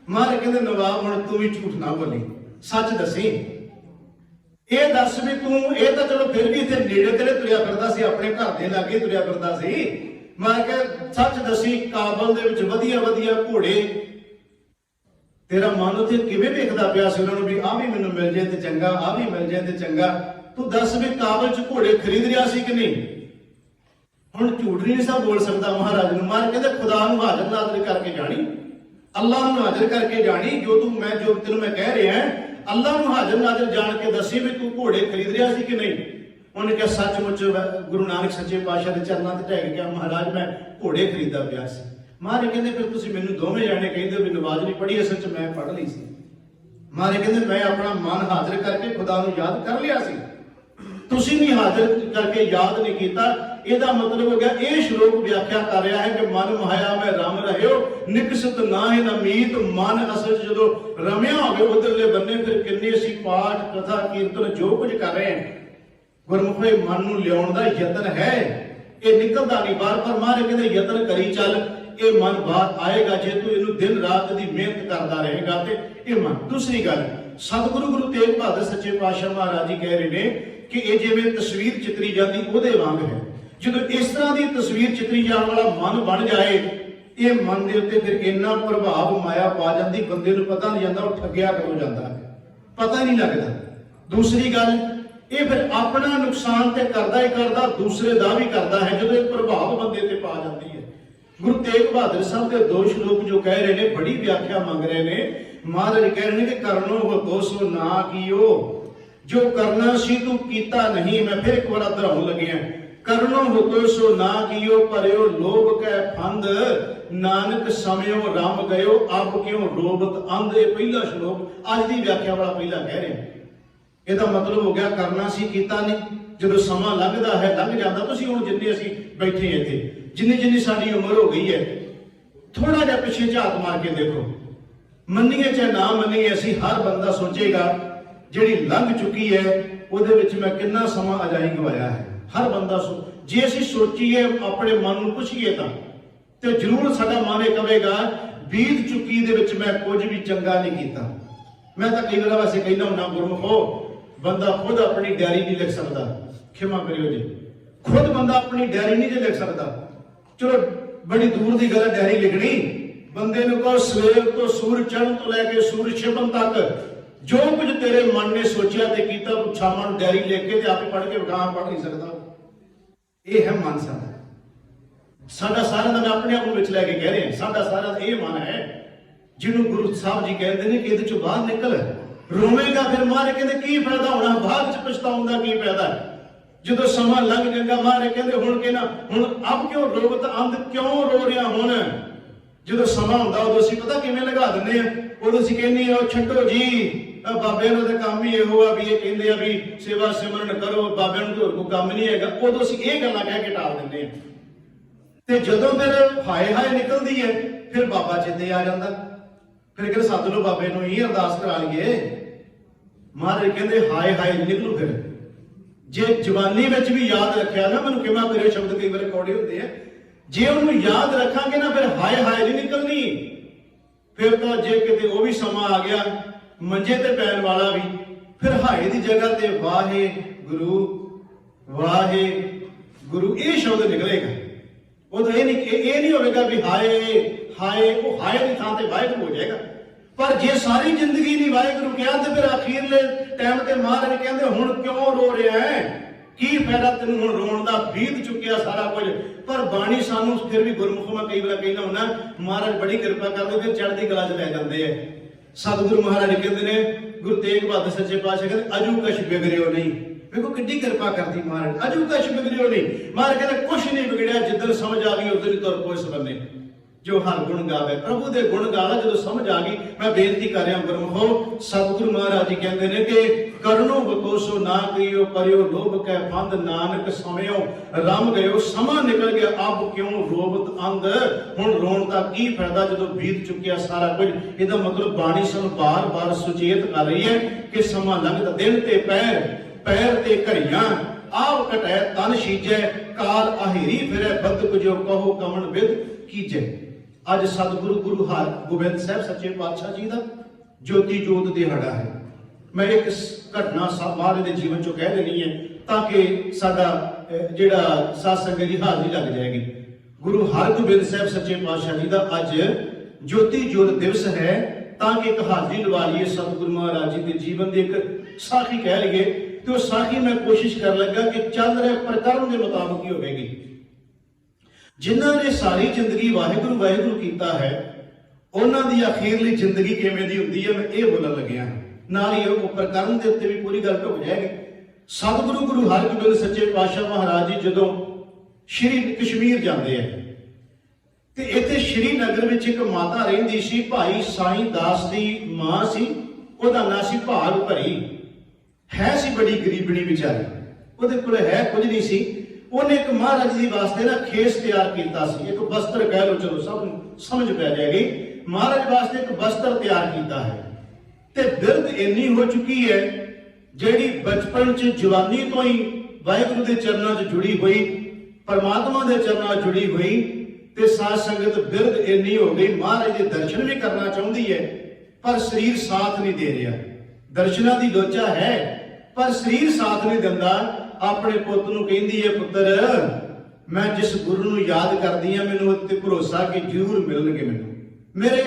ਮਹਾਰਾਜ ਕਹਿੰਦੇ ਨਵਾਬ ਹੁਣ ਤੂੰ ਵੀ ਝੂਠ ਨਾ ਬੋਲੀ, ਸੱਚ ਦੱਸੀ। ਇਹ ਦੱਸ ਵੀ ਤੂੰ, ਇਹ ਤਾਂ ਚਲੋ ਫਿਰ ਵੀ ਇੱਥੇ ਨੇੜੇ ਤੇੜੇ ਤੁਰਿਆ ਫਿਰਦਾ ਸੀ, ਆਪਣੇ ਘਰ ਦੇ ਲਾਗੇ ਤੁਰਿਆ ਫਿਰਦਾ ਸੀ। ਮੈਂ ਕਿਹਾ ਸੱਚ ਦੱਸੀ, ਕਾਬਲ ਦੇ ਵਿੱਚ ਵਧੀਆ ਘੋੜੇ तेरा मन उत्थे किवें वेखदा पिया सी उन्हां नूं भी आ भी मैनूं मिल जाए ते चंगा, आ भी मिल जाए ते चंगा। तू दस भी काबल च घोड़े खरीद रिहा सी कि नहीं? हुण झूठ नहीं सा बोल सकदा महाराज नूं। महाराज कहंदे खुदा नूं हाज़र नाज़र करके जानी, अल्लाह नूं हाज़र करके जानी। जो तेनूं मैं कह रहा अल्लाह नूं हाज़र नाज़र जान के दसी भी तू घोड़े खरीद रिहा सी कि नहीं। उन्हें कहा सचमुच गुरु नानक सच्चे पातशाह के चरणों ते ढह गया महाराज मैं घोड़े खरीदा पिया सी। महाराज कहंदे फिर तुसीं मैनूं दोवें जाने कहंदे भी नमाज नहीं पढ़ी, असल च मैं पढ़ ली सी। महाराज कहंदे मैं अपना मन हाज़र करके खुदा नूं याद कर लिया सी, तुसीं नहीं हाज़र करके याद नहीं कीता। ਇਹਦਾ मतलब हो गया ਇਹ ਸ਼ਲੋਕ व्याख्या कर रहा है कि मन माया में रम रहियो निकसत ना है नमीत। मन असल जो रमिया होवे उधरले बन्ने फिर किन्ने असीं पाठ कथा कीर्तन जो कुछ कर रहे हैं गुरमुखे मन नूं लियाउण दा यतन है, ये निकलदा नहीं बाहर। पर मारे कहंदे यतन करी चल, ये मन बाहर आएगा जे तू इनू दिन रात दी मेहनत करदा रहेगा ते ये मन। दूसरी गल सतगुरु गुरु तेग बहादुर सच्चे पातशाह महाराज जी कह रहे हैं कि ये जिवें तस्वीर चितरी जाती उहदे वांग है। जो इस तरह की तस्वीर चितरी जाने वाला मन बन जाए ये मन के उत्ते फिर इन्ना प्रभाव माया पा जाती बंदे नूं पता नहीं जाता, वो ठग्या करो जाता है, पता नहीं लगता। दूसरी गल ये फिर अपना नुकसान तो करता ही करता दूसरे का भी करता है जो एक प्रभाव बंदे ते पा जाती है। गुरु तेग बहादुर साहब के दो श्लोक जो कह रहे हैं बड़ी व्याख्या मंग रहे हैं। महाराज कह रहे हैं कि करनो हो तो सो ना कियो, जो करना सी तू कीता नहीं। मैं फिर एक बार दोहराउण लगे करनो हो सो ना कियो परयो लोभ कै फंद, नानक समयो रम गयो अब क्यों रोबत अंध। ये पहला श्लोक आज की व्याख्या वाला पहला कह रहे हैं। ਇਹਦਾ मतलब हो गया करना सी कीता नहीं, जो समा लंघदा है लंघ जाता। तुसीं हुण जिन्ने असीं बैठे इत्थे जिन्नी जिन्नी साडी उम्र हो गई है थोड़ा जिहा पिछे झात मार के देखो, मन्नीए चाहे ना मन्नीए असीं हर बंदा सोचेगा जिहड़ी लंघ चुकी है ਉਹਦੇ ਵਿੱਚ मैं कितना समा अजाई गवाया है। हर बंदा जे असीं सोचीए अपने मन नूं पुछीए तो जरूर साडा मन ये कहेगा बीत चुकी दे विच मैं कुछ भी चंगा नहीं कीता। मैं तो कई बार वैसे कहना हुन्ना गुरमुखो बंदा खुद अपनी डायरी नहीं लिख सकता, क्षमा करियो जी, खुद बंदा अपनी डायरी नहीं जे लिख सकता। चलो बड़ी दूर की गल है डायरी लिखनी, बंदे नूं कहो सवेर तो सूरज चढ़न तो लैके सूरज छिपण तक जो कुछ तेरे मन ने सोचा ते कीता तू शाम डायरी लिख के आप पढ़ के बिठा पढ़ नहीं सकता। ये है मन साडा सारा मैं अपने आप में लैके कह रहे हैं साडा सारा ये मन है जिन्होंने गुरु साहब जी कहते हैं कि ये बाहर निकल रोवेगा फिर मारे कहते की फायदा होना, बाद च पछताउण दा की फायदा जो समा लंघ जाएगा। मारे कहते हुण के ना हुण अब क्यों रोवत अंध क्यों रो रहा हुण, जो समा हुंदा उदों असीं पता किवें लगा दिंदे आ, उदों असीं कहने आ छड्डो जी बाबे नूं तां काम ही इहो आ भी ये कहंदे आ भी सेवा सिमरन करो बाबे नूं होर कोई काम नहीं हैगा। उदों असीं इह गल्लां कह के टाल दिंदे आ ते जदों फिर हाय हाय निकलदी है फिर बाबा चेते आ जांदा, फिर कहते सद लो बाबे नूं ही अरदास करा लईए। महाराज कहंदे हाय हाय निकलू फिर जे जवानी विच भी याद रखिया ना, मैनूं किमा मेरे शब्द कई बार रिकॉर्ड हुंदे आ, जे उन्होंने याद रखांगे ना फिर हाय हाय नहीं निकलनी। फिर तो जे किते वो भी समा आ गया मंजे ते पैन वाला भी, फिर हाय की जगह ते वाहे गुरु ये शब्द निकलेगा। वो तो ये नहीं होगा भी हाय हाय, वो हाय की थां ते वाहेगुरु हो जाएगा। पर जे सारी जिंदगी नहीं वाहेगुरु कहा तो फिर अखीरले टाइम ते महाराज कहते हुण क्यों रो रहा है, की फायदा तेन हुण रोण दा, बीत चुकिया सारा कुछ। पर बाणी सानू फिर भी गुरमुख में कई बार कहना होना महाराज बड़ी कृपा करते फिर चढ़ती कला च लै जाते हैं। सतगुरु महाराज कहते हैं गुरु तेग बहादुर सच्चे पातशाह कहते अजू कछ बिगड़ियो नहीं। देखो किड्डी कृपा करती महाराज, अजू कछ बिगड़ियो नहीं। महाराज कहते कुछ नहीं बिगड़िया, जिधर समझ आ गई उधर ही तुर पोए सबन्ने। जो हर गुण गावे प्रभु दे गुण गाला जो समझ आ गई। मैं बेनती कर रहा गुरमुखो सतगुरु महाराज जी कहते हैं कि करनो बतोसो ना कहियो परियो लोभ कै फंद, नानक समयो रम गयो समा निकल गया अब क्यों रोबत अंध। हुण रोण दा की फायदा जो बीत चुकिया सारा कुछ। इहदा मतलब बाणी सानू बार बार सुचेत कर रही है कि समा लंघदा दिन ते पैर पैर ते घड़ियां आप कटै तन सीजै काल अहेरी फिरै बद कुजो कहो कमन विद कीजै। अज सतगुरु गुरु हरगोबिंद साहब सच्चे पातशाह जी का ज्योति जोत दिहाड़ा है। मैं एक घटना महाराज के जीवन चो कह देनी है ताकि साडा जिहड़ा सत्संग की हाजरी लग जाएगी। गुरु हरगोबिंद साहब सच्चे पातशाह जी का अज ज्योति जोत दिवस है ताकि एक हाजिरी लवा लीए सतगुरु महाराज जी के जीवन की एक साखी कह लीए। तो साखी मैं कोशिश कर लगा कि चल रहे प्रकरण के मुताबिक ही होगी। जिन्होंने ने सारी जिंदगी वाहिगुरु वाहिगुरु किया है, उन्होंने दी अखीरली जिंदगी किवें दी हुंदी है, मैं ये बोलण लग्या। नाल ही वो प्रकरण के उत्ते भी पूरी गल ढुक जाएगी। सतगुरु गुरु हरगोबिंद सच्चे पातशाह महाराज जी जदों श्री कश्मीर जाते हैं तो इत्थे श्रीनगर में एक माता रहिंदी सी, भाई साईं दास की मां सी, उहदा नाम सी भाग भरी। है सी बड़ी गरीबनी बेचारी, उहदे कोल है कुछ नहीं सी। उन्हें एक महाराज जी वास्ते ना खेस तैयार किया सी, एक वस्त्र कह लो, चलो सब समझ पै जाएगी। महाराज वास्ते एक वस्त्र तैयार किया है। ते बिरध इन्नी हो चुकी है जिहड़ी बचपन च जवानी तो ही वाहिगुरु के चरणों च जुड़ी हुई, परमात्मा के चरणों च जुड़ी हुई, ते साध संगत बिरध इन्नी हो गई, महाराज के दर्शन भी करना चाहती है पर शरीर साथ नहीं दे रहा। दर्शना की लोचा है पर शरीर साथ नहीं दिंदा। अपने पुत नूं कहंदी है, पुत्र मैं जिस गुरु नूं याद करदी हां, मैनूं उत्ते भरोसा कि जरूर मिलणगे, मैनूं मेरे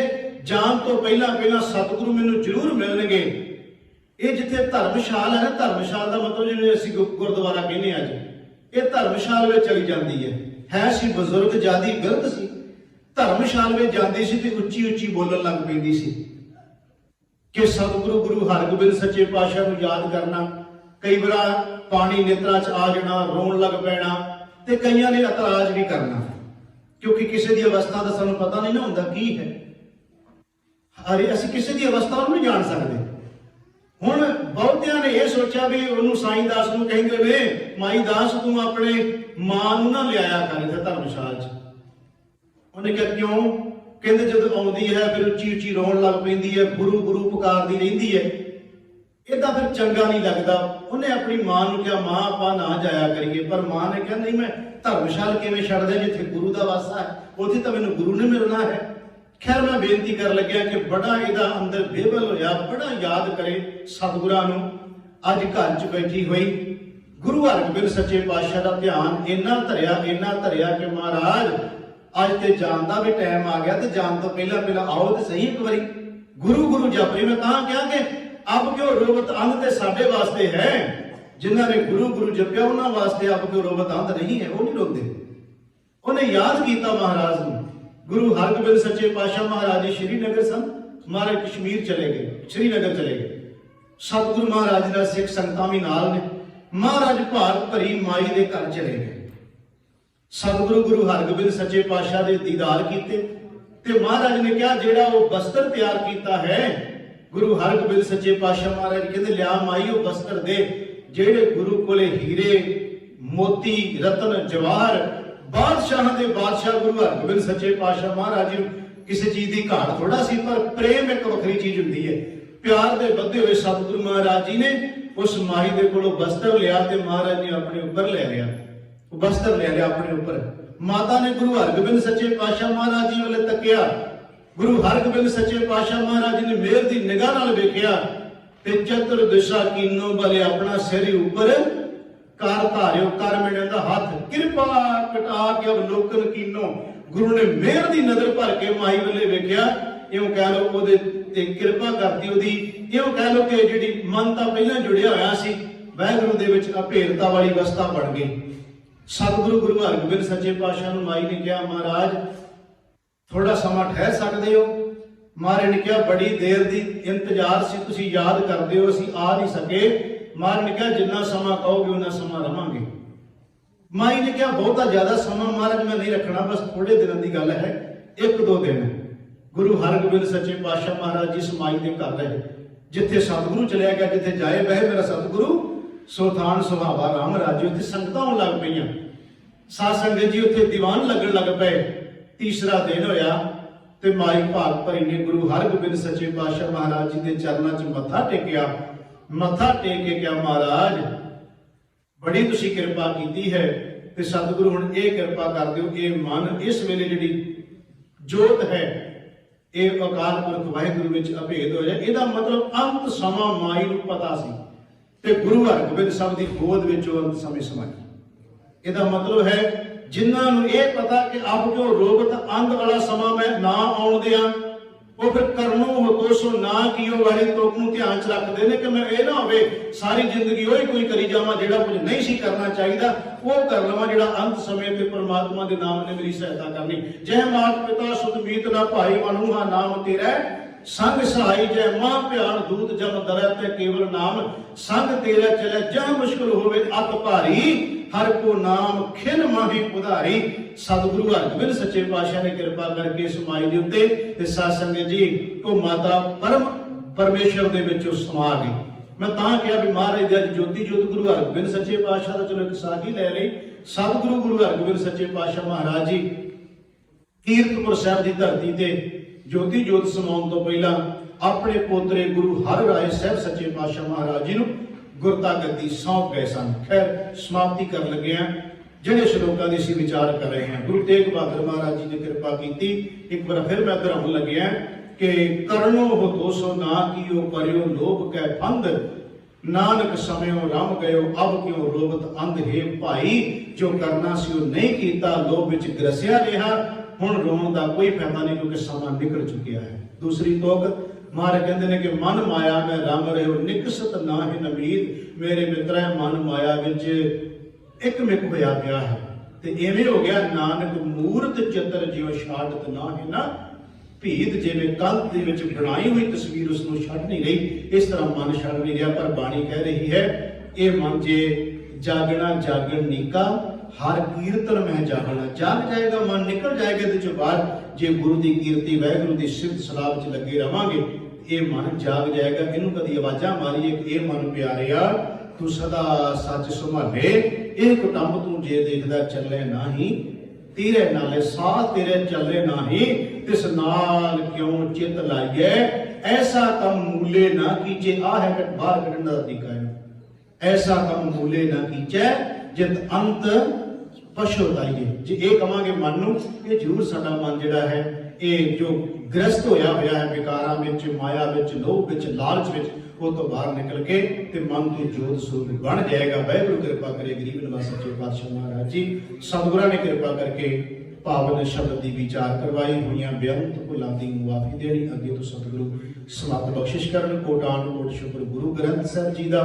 जान तो पहला पहला सतगुरु मैनूं जरूर मिलणगे। ये जिथे धर्मशाला है ना, धर्मशाला का मतलब जिवें असीं गुरुद्वारा कहने अज, ये धर्मशाला में चली जाती है सी बजुर्ग ज्यादा गलत सी। धर्मशाला में जाती सी ते उच्ची उच्ची बोलन लग पैंदी सी कि सतगुरु गुरु हरगोबिंद सच्चे पातशाह नूं याद करना। कई बार पानी नेत्रा च आ जाना, रोन लग पैना, ते कईयां ने एतराज भी करना, क्योंकि किसी की अवस्था का सानूं पता नहीं ना हुंदा की है। अरे असीं किसी की अवस्था नहीं जान सकते। हुण बहुतियां ने यह सोचा भी उन्होंने साईं दास नूं कहिंदे ने, माई दास तू अपने मां नूं ना लियाया कर इत्थे धर्मशाला च। उन्हें कहा क्यों? कहंदे जदों आउंदी है फिर उच्ची उच्ची रोण लग पैंदी है, गुरु गुरु पुकारदी रहिंदी है, इहदा फिर चंगा नहीं लगदा। उन्हें अपनी मां नूं कहा, मां आपां ना जाया करिए, पर मां ने कहा नहीं, मैं धर्मशाला किवें छड्ड दियां जिथे गुरु दा वासा है, उत्थे तां मैनूं गुरु ने मिलना है। खैर मैं बेनती कर लग्या कि बड़ा इहदा अंदर बेबल होया, बड़ा याद करे सतगुरां नूं। अज घर च बैठी हुई गुरु हरगोबिंद सच्चे पातशाह का ध्यान इन्ना धरिया कि महाराज अज ते जान का भी टाइम आ गया, तो जान तो पहला पहला आओ तो सही एक बारी गुरु गुरु जप रही। मैं तां कहा कि अब क्यों रोबत अंध ते साडे वास्ते है, जिन्हां ने गुरु गुरु जपिया उन्हां वास्ते अब क्यों रोबत अंध नहीं है, वो नहीं रोंदे। उन्हें याद किया महाराज नूं। गुरु हरगोबिंद सच्चे पातशाह महाराज जी श्रीनगर सन, महाराज कश्मीर चले गए, श्रीनगर चले गए। सतगुरु महाराज जी सिख संगतां भी नाल ने। महाराज भाग भरी माई के घर चले गए। सतगुरु गुरु हरगोबिंद सच्चे पातशाह के दीदार किए ते महाराज ने कहा जेड़ा वो वस्त्र तैयार किया है, गुरु हरगोबिंद सच्चे पातशाह महाराज कहते लिया माई वो वस्त्र दे, जेड़े गुरु कोले हीरे मोती रतन जवाहर बादशाह के बादशाह गुरु हरगोबिंद सच्चे पातशाह महाराज जी किसी चीज की घाट थोड़ा सी, पर प्रेम एक वखरी चीज होंदी है। प्यार के बधे हुए सतगुरु महाराज जी ने उस माही के कोलों वस्त्र लिया ते महाराज ने अपने ऊपर ले लिया, वस्त्र ले लिया अपने ऊपर। माता ने गुरु हरगोबिंद सच्चे पातशाह महाराज जी वाले तकिया। गुरु हरगोबिंद सच्चे पातशाह महाराज जी ने मेहर की निगाह नाल वेखिया ते चतुर दिशा कीनो वाले अपना सिर ऊपर कर धारियो, कर मेरे दा हाथ कृपा कटा के अवलोकन कीनो। गुरु ने मेहर की नजर भर के माई वाले वेखिया, इउं कह लो ओदे ते कृपा करती ओदी, इउं कह लो कि जिहड़ी मन तां पहलां जुड़िया होया सी वाहिगुरू दे विच अभेरता वाली अवस्था बन गई। सतगुरु गुरु हरगोबिंद सच्चे पातशाह नूं माई ने कहा महाराज थोड़ा समा ठहर सकते हो। महाराज ने कहा बड़ी देर दी इंतजार सी, तुसीं याद करदे हो, असीं आ नहीं सके। महाराज ने कहा जिन्ना समा कहोगे उन्ना समा रवांगे। माई ने कहा बहुता ज्यादा समा महाराज मैं नहीं रखना, बस थोड़े दिनों की गल है, 1-2 दिन। गुरु हरगोबिंद सच्चे पातशाह महाराज जी इस माई के घर रहे, जिथे सतगुरु चलिया गया, जिथे जाए बह मेरा सतगुरु सोथान सुहावा राम राजे। उत्थे संगतां होण लग पईयां, साध संगत जी उत्थे दीवान लगन लग पे। तीसरा दिन होया ते माई भाग भरी ने गुरु हरगोबिंद सच्चे पातशाह महाराज जी के चरणों च मत्था टेकिया। मत्था टेक के क्या महाराज बड़ी तुसी कृपा की है, ते सतगुरु हुण ये कृपा कर दिओ ये मन इस वेले जिहड़ी जोत है ये अकाल पुरख वाहिगुरू विच अभेद हो जाए। इहदा मतलब अंत समा माई नूं पता सी ते गुरु हरगोबिंद साहब की गोद विच अंत समय समाई। इहदा मतलब है जिन्हां नूं ये पता कि अब जो रोगत अंत वाला समा मैं ना आउण दियां, ਉਹ ਫਿਰ ਕਰਨੋਂ ਹੋ ਸੋ ਨਾ ਕੀਓ ਵਾਲੀ ਤੁਕ ਨੂੰ ਧਿਆਨ ਚ ਰੱਖਦੇ ਨੇ ਕਿ ਮੈਂ ਇਹ ਨਾ ਹੋਵੇ ਸਾਰੀ ਜ਼ਿੰਦਗੀ ਉਹੀ ਕੋਈ ਕਰੀ ਜਾਵਾਂ ਜਿਹੜਾ ਕੁਝ ਨਹੀਂ ਸੀ ਕਰਨਾ ਚਾਹੀਦਾ ਉਹ ਕਰ ਲਵਾਂ ਜਿਹੜਾ ਅੰਤ ਸਮੇਂ ਤੇ ਪ੍ਰਮਾਤਮਾ ਦੇ ਨਾਮ ਨੇ ਮੇਰੀ ਸਹਾਇਤਾ ਕਰਨੀ। ਜੈ ਮਾਤ ਪਿਤਾ ਸੁਧ ਮੀਤ ਨਾ ਭਾਈ ਮਨੂਹਾ ਨਾਮ ਤੇਰਾ ਸੰਗ ਸਹਾਈ ਜੈ ਮਾਂ ਭਿਆਨ ਦੂਤ ਜਮ ਦਰੈ ਤੇ ਕੇਵਲ ਨਾਮ ਸੰਗ ਤੇਰਾ ਚਲੇ ਜਾਂ ਮੁਸ਼ਕਲ ਹੋਵੇ ਅਤ ਭਾਰੀ ਹਰ ਕੋ ਨਾਮ ਖਿਨ ਮਾਹੀ ਉਧਾਰੀ। ਸਤਿਗੁਰੂ ਹਰਗੋਬਿੰਦ ਸੱਚੇ ਪਾਤਸ਼ਾਹ ਨੇ ਕਿਰਪਾ ਕਰਕੇ ਇਸ ਮਾਈ ਦੇ ਉੱਤੇ ਤੇ ਸਾਧ ਸੰਗਤ ਜੀ ਉਹ ਮਾਤਾ ਪਰਮ ਪਰਮੇਸ਼ਰ ਦੇ ਵਿੱਚ ਸਮਾ ਗਈ। ਮੈਂ ਤਾਂ ਕਿਹਾ ਵੀ ਮਹਾਰਾਜ ਦੇ ਅੱਜ ਜੋਤੀ ਜੋਤ ਗੁਰੂ ਹਰਗੋਬਿੰਦ ਸੱਚੇ ਪਾਤਸ਼ਾਹ ਦਾ ਚਲੋ ਇੱਕ ਸਾਖੀ ਲੈ ਲਈ। ਸਤਿਗੁਰੂ ਗੁਰੂ ਹਰਗੋਬਿੰਦ ਸੱਚੇ ਪਾਤਸ਼ਾਹ ਮਹਾਰਾਜ ਜੀ ਕੀਰਤਪੁਰ ਸਾਹਿਬ ਦੀ ਧਰਤੀ ਤੇ ਜੋਤੀ ਜੋਤ ਸਮਾਉਣ ਤੋਂ ਪਹਿਲਾਂ ਆਪਣੇ ਪੋਤਰੇ ਗੁਰੂ ਹਰਿ ਰਾਏ ਸਾਹਿਬ ਸੱਚੇ ਪਾਤਸ਼ਾਹ ਮਹਾਰਾਜ ਜੀ ਨੂੰ ਗੁਰਤਾ ਗੱਦੀ ਸੌਂਪ ਗਏ ਸਨ। ਖੈਰ ਸਮਾਪਤੀ ਕਰਨ ਲੱਗੇ ਆ ਜਿਹੜੇ ਸ਼ਲੋਕਾਂ ਦੀ ਅਸੀਂ ਵਿਚਾਰ ਕਰ ਰਹੇ ਹਾਂ। ਗੁਰੂ ਤੇਗ ਬਹਾਦਰ ਮਹਾਰਾਜ ਜੀ ਨੇ ਕਿਰਪਾ ਕੀਤੀ। ਇੱਕ ਵਾਰ ਫਿਰ ਮੈਂ ਧਰਮ ਲੱਗਿਆ ਕਿ ਕਰਨੋ ਹੋ ਦੋਸੋ ਨਾ ਕੀਓ ਪਰਿਓ ਲੋਭ ਕੈ ਫੰਦ ਨਾਨਕ ਸਮਿਓ ਰਮ ਗਇਓ ਅਬ ਕਿਉ ਰੋਬਤ ਅੰਧ ਹੈ ਭਾਈ। ਜੋ ਕਰਨਾ ਸੀ ਉਹ ਨਹੀਂ ਕੀਤਾ ਲੋਭ ਵਿੱਚ ਗਰਸਿਆ ਰਿਹਾ ਹੁਣ ਰੋਣ ਦਾ ਕੋਈ ਫਾਇਦਾ ਨਹੀਂ ਕਿਉਂਕਿ ਸਮਾਂ ਨਿਕਲ ਚੁੱਕਿਆ ਹੈ। ਦੂਸਰੀ ਤੋਕ ਮਹਾਰਾਜ ਕਹਿੰਦੇ ਨੇ ਕਿ ਮਨ ਮਾਇਆ ਮੈਂ ਰਮ ਰਹਿਓ ਨਿਕਸਤ ਨਾਹਿ ਨਮੀਦ। ਮੇਰੇ ਮਿੱਤਰਾ ਮਨ ਮਾਇਆ ਵਿੱਚ ਇੱਕ ਮਿਕ ਹੋਇਆ ਪਿਆ ਹੈ ਤੇ ਐਵੇਂ ਹੋ ਗਿਆ ਨਾਨਕ ਮੂਰਤ ਚਿੱਤਰ ਜਿਉ ਛਾੜਤ ਨਾਹਿ ਨਾ ਭੀਤ। ਜਿਵੇਂ ਕੰਧ ਦੇ ਵਿੱਚ ਬਣਾਈ ਹੋਈ ਤਸਵੀਰ ਉਸ ਨੂੰ ਛੱਡ ਨਹੀਂ ਰਹੀ ਇਸ ਤਰ੍ਹਾਂ ਮਨ ਛੱਡ ਨਹੀਂ ਰਿਹਾ। ਪਰ ਬਾਣੀ ਕਹਿ ਰਹੀ ਹੈ ਇਹ ਮਨ ਜੇ ਜਾਗਣਾ ਜਾਗਣ ਨੀਕਾ ਹਰ ਕੀਰਤਨ ਮਹਿ ਜਾਗਣਾ। ਜਾਗ ਜਾਏਗਾ ਮਨ ਨਿਕਲ ਜਾਏਗਾ ਇਹਦੇ ਚੋਂ ਬਾਹਰ। ਜੇ ਗੁਰੂ ਦੀ ਕੀਰਤੀ ਵਾਹਿਗੁਰੂ ਦੀ ਸਿਫਤ ਸਲਾਹ ਵਿੱਚ ਲੱਗੇ ਰਵਾਂਗੇ ਇਹ ਮਨ ਜਾਗ ਜਾਏਗਾ। ਇਹਨੂੰ ਕਦੀ ਆਵਾਜ਼ਾਂ ਮਾਰੀਏ ਕਿ ਇਹ ਮਨ ਪਿਆਰਿਆ ਤੂੰ ਸਦਾ ਸੱਚ ਸੰਭਾਲੇ ਇਹ ਕੁਟੰਬ ਤੂੰ ਜੇ ਦੇਖਦਾ ਚੱਲੇ ਨਾਹੀ ਤੇਰੇ ਨਾਲੇ ਸਾਹ ਤੇਰੇ ਚੱਲੇ ਨਾਹੀ ਤਿਸ ਨਾਲ ਕਿਉਂ ਚਿਤ ਲਾਈਏ ਐਸਾ ਕੰਮ ਮੂਲੇ ਨਾ ਕੀਜੇ। ਆ ਹੈ ਕਿ ਬਾਹਰ ਕੱਢਣ ਦਾ ਤਰੀਕਾ ਹੈ। ਐਸਾ ਕੰਮ ਮੂਲੇ ਨਾ ਕੀਜੇ ਜਿਤ ਅੰਤ ਪਛਤਾਈਏ। ਜੇ ਇਹ ਕਵਾਂਗੇ ਮਨ ਨੂੰ ਇਹ ਜ਼ਰੂਰ ਸਾਡਾ ਮਨ ਜਿਹੜਾ ਹੈ ਇਹ ਜੋ ਗ੍ਰਸਤ ਹੋਇਆ ਹੈ ਵਿਕਾਰਾਂ ਵਿੱਚ ਮਾਇਆ ਵਿੱਚ ਲੋਭ ਵਿੱਚ ਲਾਲਚ ਵਿੱਚ ਉਹ ਤੋਂ ਬਾਹਰ ਨਿਕਲ ਕੇ ਤੇ ਮਨ ਦੀ ਜੋਤ ਸਰੂਪ ਬਣ ਜਾਏਗਾ। ਵਾਹਿਗੁਰੂ ਕਿਰਪਾ ਕਰੇ ਗਰੀਬ ਨਿਵਾਸ ਸੱਚੇ ਪਾਤਸ਼ਾਹ ਮਹਾਰਾਜ ਜੀ ਸਤਿਗੁਰਾਂ ਨੇ ਕਿਰਪਾ ਕਰਕੇ ਭਾਵਨ ਸ਼ਬਦ ਦੀ ਵਿਚਾਰ ਕਰਵਾਈ ਹੋਈਆਂ ਬੇਅੰਤ ਭੁੱਲਾਂ ਦੀ ਮੁਆਫੀ ਦੇਣੀ। ਅੱਗੇ ਤੋਂ ਸਤਿਗੁਰੂ ਸਮਤ ਬਖਸ਼ਿਸ਼ ਕਰਨ। ਕੋਟਾਨ ਕੋਟ ਸ਼ੁਕਰ ਗੁਰੂ ਗ੍ਰੰਥ ਸਾਹਿਬ ਜੀ ਦਾ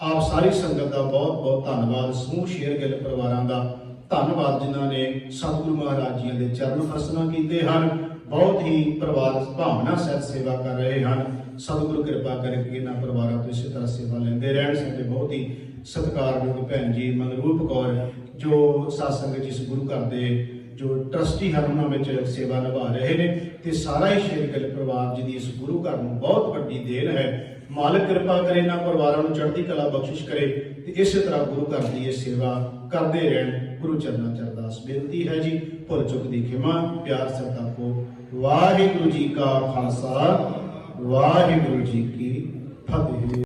ਆਪ ਸਾਰੀ ਸੰਗਤ ਦਾ ਬਹੁਤ ਬਹੁਤ ਧੰਨਵਾਦ। ਸਮੂਹ ਸ਼ੇਰ ਗਿੱਲ ਪਰਿਵਾਰਾਂ ਦਾ ਧੰਨਵਾਦ ਜਿਨ੍ਹਾਂ ਨੇ ਸਤਿਗੁਰੂ ਮਹਾਰਾਜ ਜੀ ਦੇ ਚਰਨ ਫਸਣਾ ਕੀਤੇ ਹਨ। ਬਹੁਤ ਹੀ ਪਰਿਵਾਰ ਭਾਵਨਾ ਸਹਿਤ ਸੇਵਾ ਕਰ ਰਹੇ ਹਨ। ਸਤਿਗੁਰੂ ਕਿਰਪਾ ਕਰਕੇ ਇਹਨਾਂ ਪਰਿਵਾਰਾਂ ਤੋਂ ਇਸੇ ਤਰ੍ਹਾਂ ਸੇਵਾ ਲੈਂਦੇ ਰਹਿਣ। ਸਾਡੇ ਬਹੁਤ ਹੀ ਸਤਿਕਾਰਯੋਗ ਭੈਣ ਜੀ ਮਨਰੂਪ ਕੌਰ ਜੋ ਸਾਧ ਸੰਗਤ ਜਿਸ ਗੁਰੂ ਘਰ ਦੇ ਜੋ ਟਰਸਟੀ ਹਨ ਉਹਨਾਂ ਵਿੱਚ ਸੇਵਾ ਨਿਭਾ ਰਹੇ ਨੇ ਤੇ ਸਾਰਾ ਹੀ ਸ਼ੇਰ ਗਿੱਲ ਪਰਿਵਾਰ ਜੀ ਦੀ ਇਸ ਗੁਰੂ ਘਰ ਨੂੰ ਬਹੁਤ ਵੱਡੀ ਦੇਣ ਹੈ। ਮਾਲਕ ਕਿਰਪਾ ਕਰੇ ਇਹਨਾਂ ਪਰਿਵਾਰਾਂ ਨੂੰ ਚੜ੍ਹਦੀ ਕਲਾ ਬਖਸ਼ਿਸ਼ ਕਰੇ ਤੇ ਇਸੇ ਤਰ੍ਹਾਂ ਗੁਰੂ ਘਰ ਦੀ ਇਹ ਸੇਵਾ ਕਰਦੇ ਰਹਿਣ। ਗੁਰੂ ਚਰਨਾਂ ਚ ਅਰਦਾਸ ਬੇਨਤੀ ਹੈ ਜੀ ਭੁੱਲ ਚੁੱਕ ਦੀ ਖਿਮਾ ਪਿਆਰ ਸਰਦਾ ਕੋ। ਵਾਹਿਗੁਰੂ ਜੀ ਕਾ ਖਾਲਸਾ ਵਾਹਿਗੁਰੂ ਜੀ ਕੀ ਫਤਿਹ।